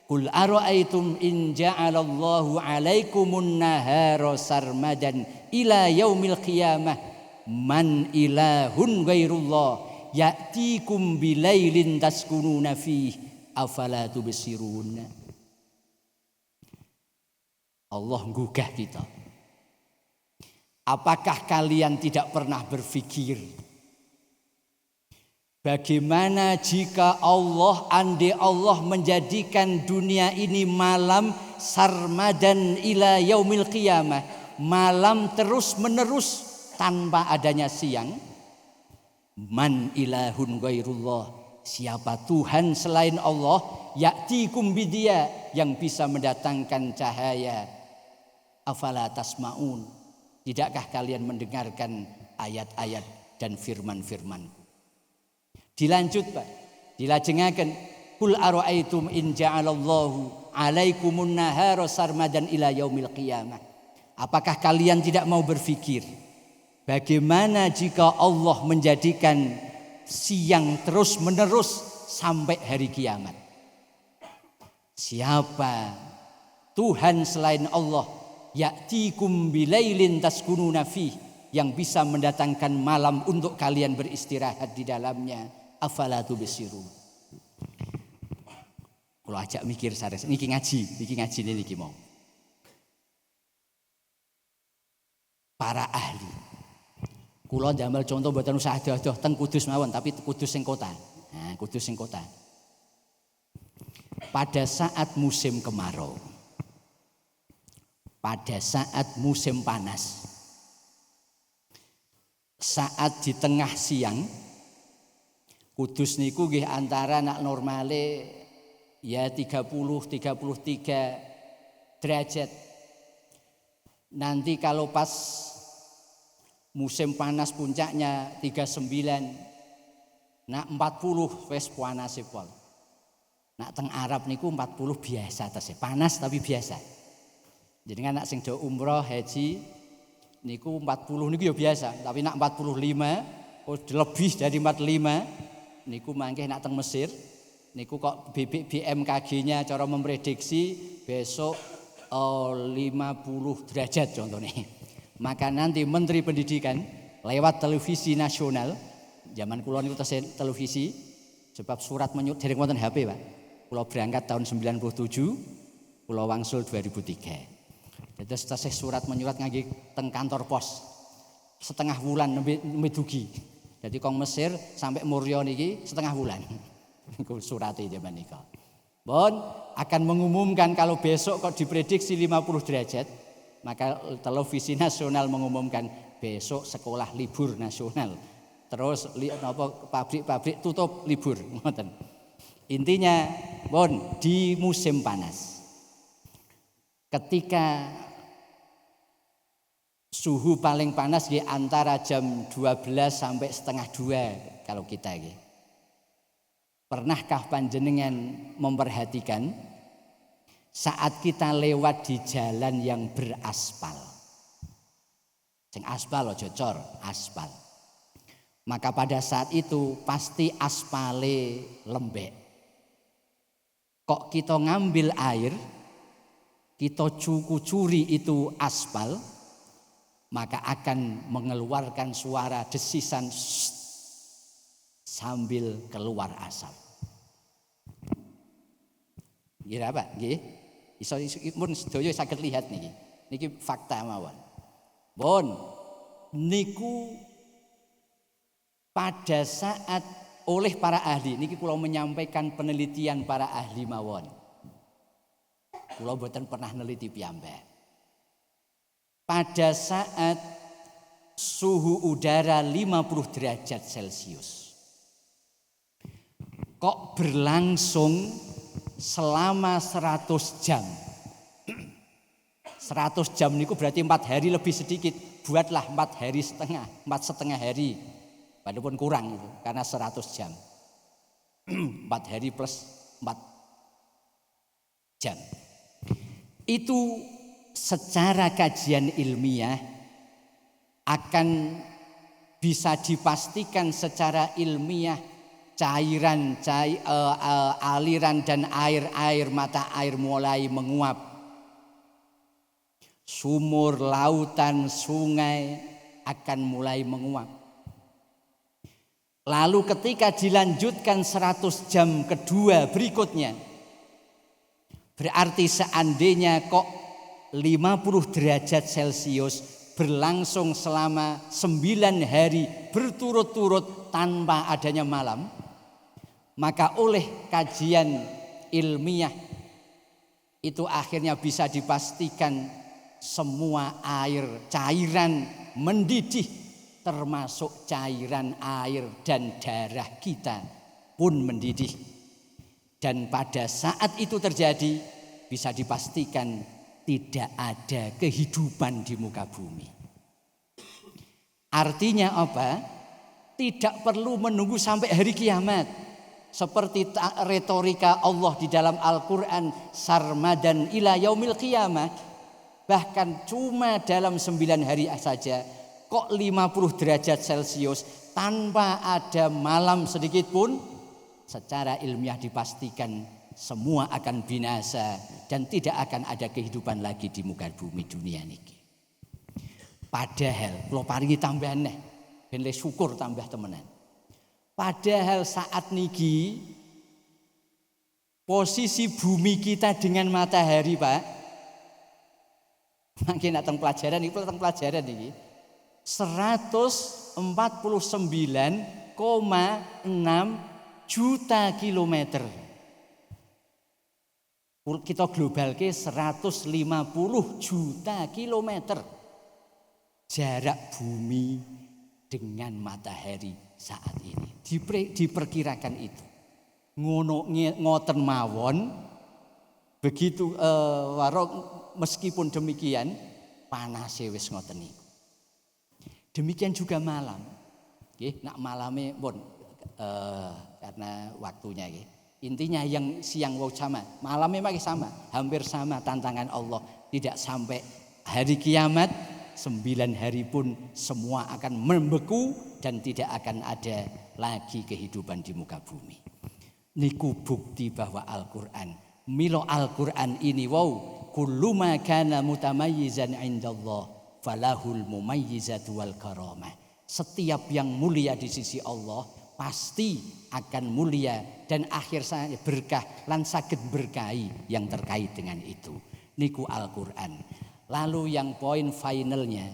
S3: Qul ara'aitum in ja'alallahu 'alaikumun nahara sarmadan ila yaumil qiyamah man ilahun ghairullah ya'tikum bilailin taskununa fihi afala tubsirun. Allah nggugah kita. Apakah kalian tidak pernah berpikir bagaimana jika andai Allah menjadikan dunia ini malam sarmadan ila yaumil qiyamah, malam terus menerus tanpa adanya siang. Man ilahun ghairullah, siapa Tuhan selain Allah, ya'tikum bidiya, yang bisa mendatangkan cahaya. Afala tasma'un, tidakkah kalian mendengarkan ayat-ayat dan firman-firman? Dilanjut Pak, dilajengaken, kul ara'aitum in ja'alallahu 'alaikumun nahara sarmadan ila yaumil qiyamah. Apakah kalian tidak mau berpikir bagaimana jika Allah menjadikan siang terus menerus sampai hari kiamat? Siapa Tuhan selain Allah, ya'tikum bilailin taskununa fih, yang bisa mendatangkan malam untuk kalian beristirahat di dalamnya. Afala tubsirun. Kalau ajak mikir sares, niki ngaji niki mau. Para ahli. Kula ndamel contoh mboten usah adoh-adoh teng Kudus mawon, tapi Kudus sing kota. Nah, Kudus sing kota. Pada saat musim kemarau, pada saat musim panas, saat di tengah siang, Kudus niku nggih antara nak normale ya 30-33 derajat. Nanti kalau pas musim panas puncaknya 39, nak 40 wis panas pol. Nak teng Arab niku 40 biasa tese, panas tapi biasa. Jadi nak sing do umroh haji niku 40 niku ya biasa, tapi nak 45 lebih dari 45 niku mangke nak teng Mesir niku kok BMKG-nya cara memprediksi besok 50 derajat contohnya. Maka nanti Menteri Pendidikan lewat televisi nasional, zaman kula niku televisi, sebab surat menyurat dereng wonten HP, Pak. Kula berangkat tahun 97, kula wangsul 2003. Terus tasih surat menyurat ngangge teng kantor pos. Setengah bulan nembe dugi. Jadi kong Mesir sampai Muryo niki setengah bulan. Niku surate zaman nika. Bon akan mengumumkan kalau besok kok diprediksi 50 derajat, maka televisi nasional mengumumkan besok sekolah libur nasional. Terus pabrik-pabrik tutup libur, ngoten. Intinya, bon di musim panas. Ketika suhu paling panas di antara jam 12 sampai setengah 2 kalau kita ini. Pernahkah panjenengan memperhatikan saat kita lewat di jalan yang beraspal? Sing aspal aja cor, aspal. Maka pada saat itu pasti aspale lembek. Kok kita ngambil air, kita kucuri itu aspal, maka akan mengeluarkan suara desisan sambil keluar asap. Nggih apa? Nggih. Iso mun sedaya saged lihat niki. Niki fakta mawon. Bon, niku pada saat oleh para ahli, niki kula menyampaikan penelitian para ahli mawon. Kula mboten pernah neliti piyambak. Pada saat suhu udara 50 derajat Celcius, kok berlangsung selama 100 jam. 100 jam niku berarti 4 hari lebih sedikit. Buatlah 4 hari setengah, 4,5 hari. Walaupun kurang itu karena 100 jam. 4 hari plus 4 jam. Itu secara kajian ilmiah akan bisa dipastikan secara ilmiah aliran dan air mata air mulai menguap. Sumur, lautan, sungai akan mulai menguap. Lalu ketika dilanjutkan 100 jam kedua berikutnya, berarti seandainya kok 50 derajat Celcius berlangsung selama 9 hari berturut-turut tanpa adanya malam, maka oleh kajian ilmiah itu akhirnya bisa dipastikan semua air cairan mendidih, termasuk cairan air dan darah kita pun mendidih. Dan pada saat itu terjadi bisa dipastikan tidak ada kehidupan di muka bumi. Artinya apa? Tidak perlu menunggu sampai hari kiamat. Seperti retorika Allah di dalam Al-Quran, sarmadan ila yaumil qiyamah. Bahkan cuma dalam 9 hari saja kok 50 derajat Celcius tanpa ada malam sedikit pun. Secara ilmiah dipastikan semua akan binasa dan tidak akan ada kehidupan lagi di muka bumi dunia niki. Padahal kalau paringi tambahan nih, ben le syukur tambah temenan. Padahal saat niki posisi bumi kita dengan matahari, Pak. Makin datang pelajaran ini 149,6 juta kilometer. Kita global ke 150 juta kilometer jarak bumi dengan matahari saat ini. Diperkirakan itu. Ngoten mawon begitu meskipun demikian panase wis ngoten niku. Demikian juga malam. Nggih, nak malame pun karena waktunya nggih. Intinya yang siang wau sama, malamnya masih sama, hampir sama tantangan Allah. Tidak sampai hari kiamat, 9 hari pun semua akan membeku dan tidak akan ada lagi kehidupan di muka bumi. Niku bukti bahwa Al-Quran, milo Al-Quran ini wow, kullu ma kana mutamayyizan indallah falahul mumayyizatu wal karamah. Setiap yang mulia di sisi Allah pasti akan mulia dan akhir saya berkah lan saged berkahi yang terkait dengan itu. Niku Al-Quran. Lalu yang poin finalnya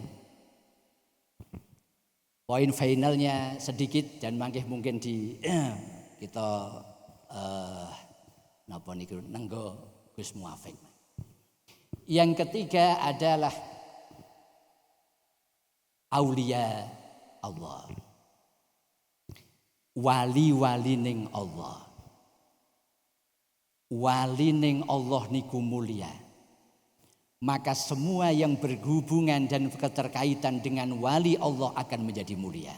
S3: sedikit dan mungkin di kita napa niku nenggo Gus Muafik. Yang ketiga adalah aulia Allah. Wali-wali ning Allah. Wali ning Allah niku mulia. Maka semua yang berhubungan dan keterkaitan dengan wali Allah akan menjadi mulia.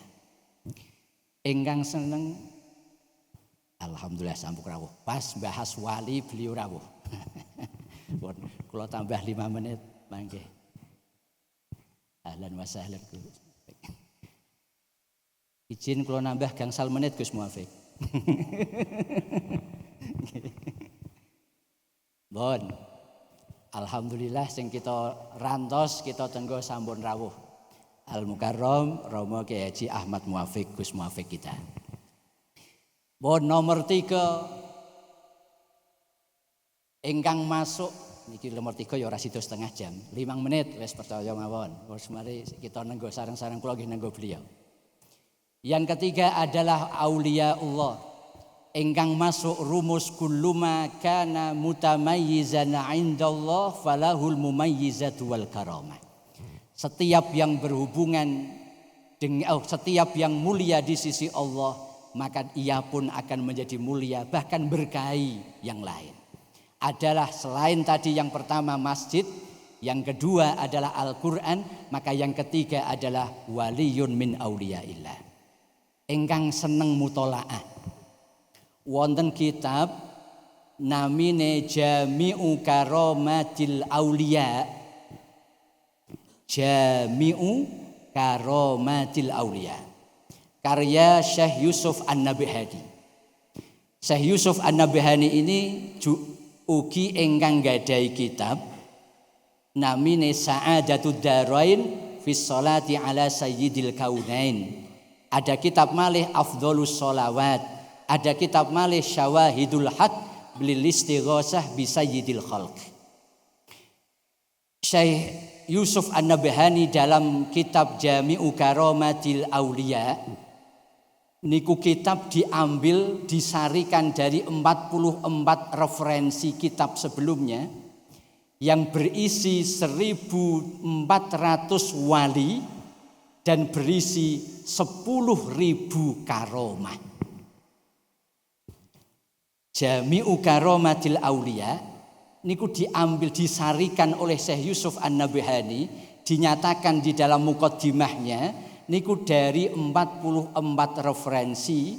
S3: Enggang seneng, alhamdulillah sampun rawuh. Pas bahas wali beliau rawuh. Kalau tambah 5 menit, mangke. Ahlan wa sahlan. Izin kalau nambah gangsal menit Gus Muafik. Bon. Alhamdulillah sing kita rantos kita tenggo sampun rawuh. Al Mukarram Romo Kyai Haji Ahmad Muafik Gus Muafik kita. Bon nomor 3 ingkang masuk niki nomor 3 ya ora sida setengah jam. 5 menit wis percaya mawon. Wis mari kita nenggo sareng-sareng kula nggih nenggo beliau. Yang ketiga adalah aulia Allah. Engkang masuk rumus kulluma kana mutamayyizan indallah falahul mumayyizatu wal karamah. Setiap yang berhubungan dengan setiap yang mulia di sisi Allah, maka ia pun akan menjadi mulia bahkan berkahi yang lain. Adalah selain tadi yang pertama masjid, yang kedua adalah Al-Qur'an, maka yang ketiga adalah waliyun min auliyaillah. Engkang seneng mutolaah. Wonten kitab namine Jami'u Karamatil Auliya. Jami'u Karamatil Auliya. Karya Syekh Yusuf An-Nabhani. Syekh Yusuf An-Nabhani ini ugi engkang gadai kitab namine Sa'adatud Darain fi sholati ala sayyidil kaunain. Ada kitab malih Afdholus Sholawat. Ada kitab malih Syawahidul Haq bil istighosah bi sayyidil khalq. Syekh Yusuf An-Nabhani dalam kitab Jami'u Karomatil Aulia, niku kitab diambil disarikan dari 44 referensi kitab sebelumnya yang berisi 1400 wali dan berisi 10.000 karomah. Jami'u Karomatil Aulia niku diambil disarikan oleh Syekh Yusuf An-Nabhani, dinyatakan di dalam muqaddimahnya niku dari 44 referensi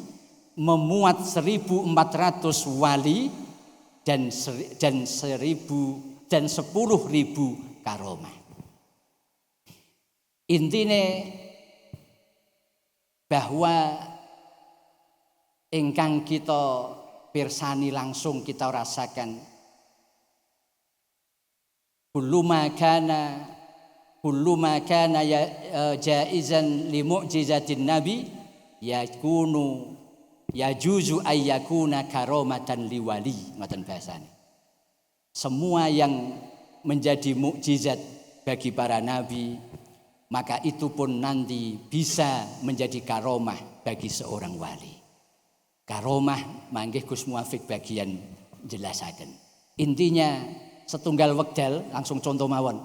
S3: memuat 1.400 wali dan 10.000 karomah. Intine bahwa ingkang kita pirsani langsung, kita rasakan kullu ma kana jaizan li mu'jizatin nabi yakunu yajuzu ayyakuna karomatan liwali, ngoten bahasane. Semua yang menjadi mukjizat bagi para nabi, maka itu pun nanti bisa menjadi karomah bagi seorang wali. Karomah manggih Gus Muafik bagian jelasaken. Intinya setunggal wekdal, langsung contoh mawon.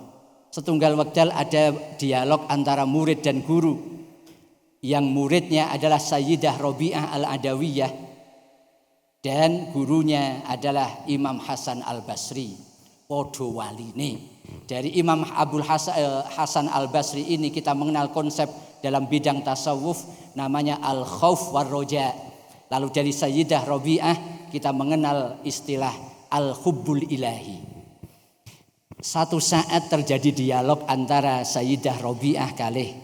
S3: Setunggal wekdal ada dialog antara murid dan guru. Yang muridnya adalah Sayyidah Rabi'ah Al-Adawiyah dan gurunya adalah Imam Hasan Al-Basri. Podo waline. Dari Imam Abdul Hasan Al-Basri ini kita mengenal konsep dalam bidang tasawuf namanya al-khauf war roja. Lalu dari Sayyidah Rabi'ah kita mengenal istilah al-hubbul ilahi. Satu saat terjadi dialog antara Sayyidah Rabi'ah kalih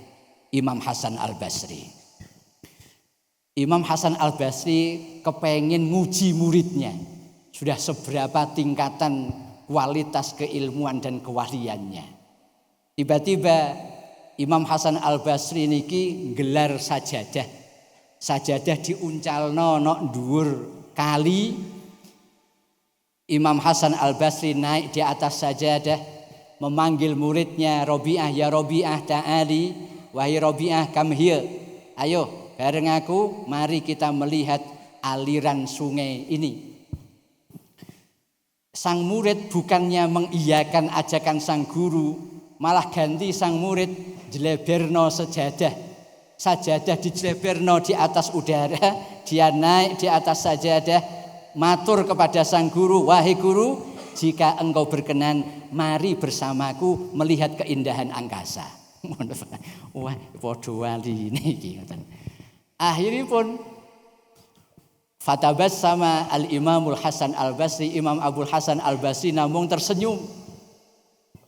S3: Imam Hasan Al-Basri. Imam Hasan Al-Basri kepengin nguji muridnya. Sudah seberapa tingkatan kualitas keilmuan dan kewaliannya. Tiba-tiba Imam Hasan Al-Basri niki gelar sajadah. Sajadah diuncalno nok dhuwur kali. Imam Hasan Al-Basri naik di atas sajadah memanggil muridnya, Rabi'ah, ya Rabi'ah ta'ali, wahai Rabi'ah come here. Ayo bareng aku, mari kita melihat aliran sungai ini. Sang murid bukannya mengiyakan ajakan sang guru, malah ganti sang murid jleberno sejadah. Sajadah dijleberno di atas udara, dia naik di atas sajadah, matur kepada sang guru, wahai guru, jika engkau berkenan, mari bersamaku melihat keindahan angkasa. Wah, podo wali niki. Akhiripun fatabas sama Al-Imamul Hasan Al-Basri, Imam Abdul Hasan Al-Basri namung tersenyum.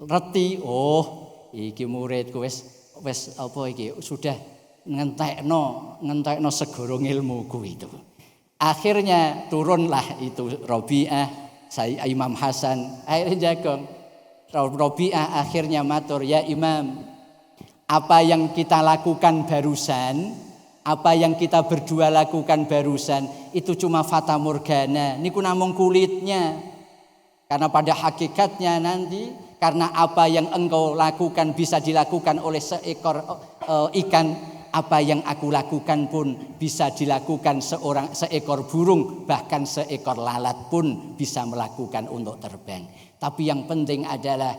S3: Reti, oh, iki muridku wis apa iki sudah ngentekno segoro ilmuku itu. Akhirnya turunlah itu Rabi'ah, saya Imam Hasan, akhirnya jagong. Rabi'ah akhirnya matur, ya Imam, apa yang kita lakukan barusan, apa yang kita berdua lakukan barusan, itu cuma fata morgana, niku namung kulitnya. Karena pada hakikatnya nanti, karena apa yang engkau lakukan bisa dilakukan oleh seekor ikan, apa yang aku lakukan pun bisa dilakukan seekor burung, bahkan seekor lalat pun bisa melakukan untuk terbang. Tapi yang penting adalah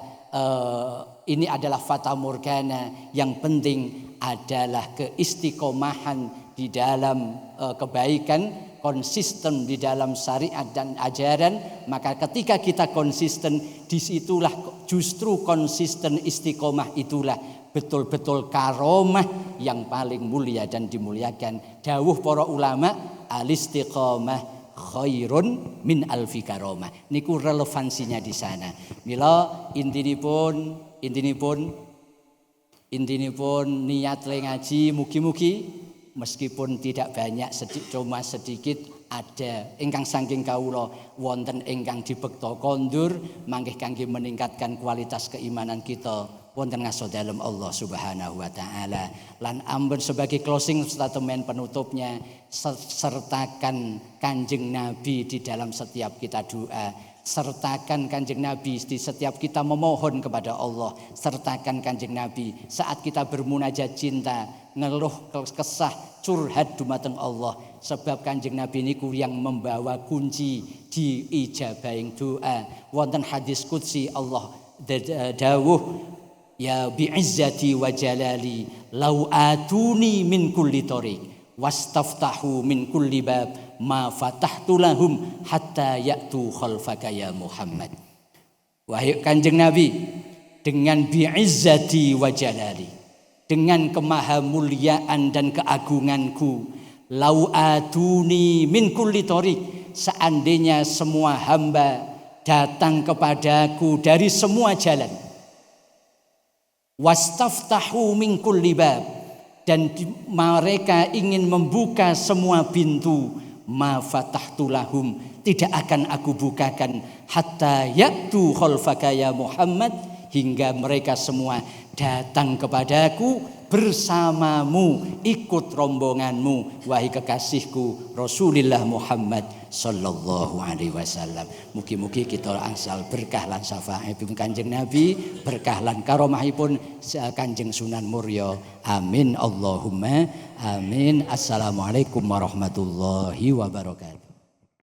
S3: ini adalah fata morgana, yang penting adalah keistiqomahan di dalam kebaikan, konsisten di dalam syariat dan ajaran. Maka ketika kita konsisten, disitulah justru konsisten istiqomah itulah betul-betul karomah yang paling mulia dan dimuliakan. Dawuh para ulama, al-istiqomah khairun min alfi karomah. Niku relevansinya di sana. Mila intinipun niat le ngaji, mugi-mugi meskipun tidak banyak, cuma sedikit, ada ingkang saking kawula wonten ingkang dibekta kondur mangke kangge meningkatkan kualitas keimanan kita wonten ngaso dalem Allah Subhanahu wa taala. Lan ampun sebagai closing statement penutupnya, sertakan Kanjeng Nabi di dalam setiap kita doa. Sertakan Kanjeng Nabi di setiap kita memohon kepada Allah. Sertakan Kanjeng Nabi saat kita bermunajat cinta, ngeluh kesah, curhat dumateng Allah. Sebab Kanjeng Nabi niku yang membawa kunci di ijabahing doa. Wonten hadis qudsi Allah dawuh, ya bi'izzati wa jalali lau atuni min kulli tariq wastaftahu min kulli bab ma fatahtu lahum hatta ya'tu khalfaka ya Muhammad. Wahai Kanjeng Nabi, dengan bi'izzati wa jalali, dengan kemahamuliaan dan keagunganku, lau atuni min kulli tariq, seandainya semua hamba datang kepadaku dari semua jalan, wastaftahu min kulli bab, dan mereka ingin membuka semua pintu, ma fatahtu lahum, tidak akan aku bukakan, hatta ya'tu khalfaka ya Muhammad, hingga mereka semua datang kepadaku bersamamu, ikut rombonganmu, wahai kekasihku Rasulullah Muhammad sallallahu alaihi wasallam. Mugi-mugi kita angsal berkah lan syafaatipun Kanjeng Nabi, berkah lan karomahipun Kanjeng Sunan Muria. Amin Allahumma amin. Assalamualaikum warahmatullahi wabarakatuh.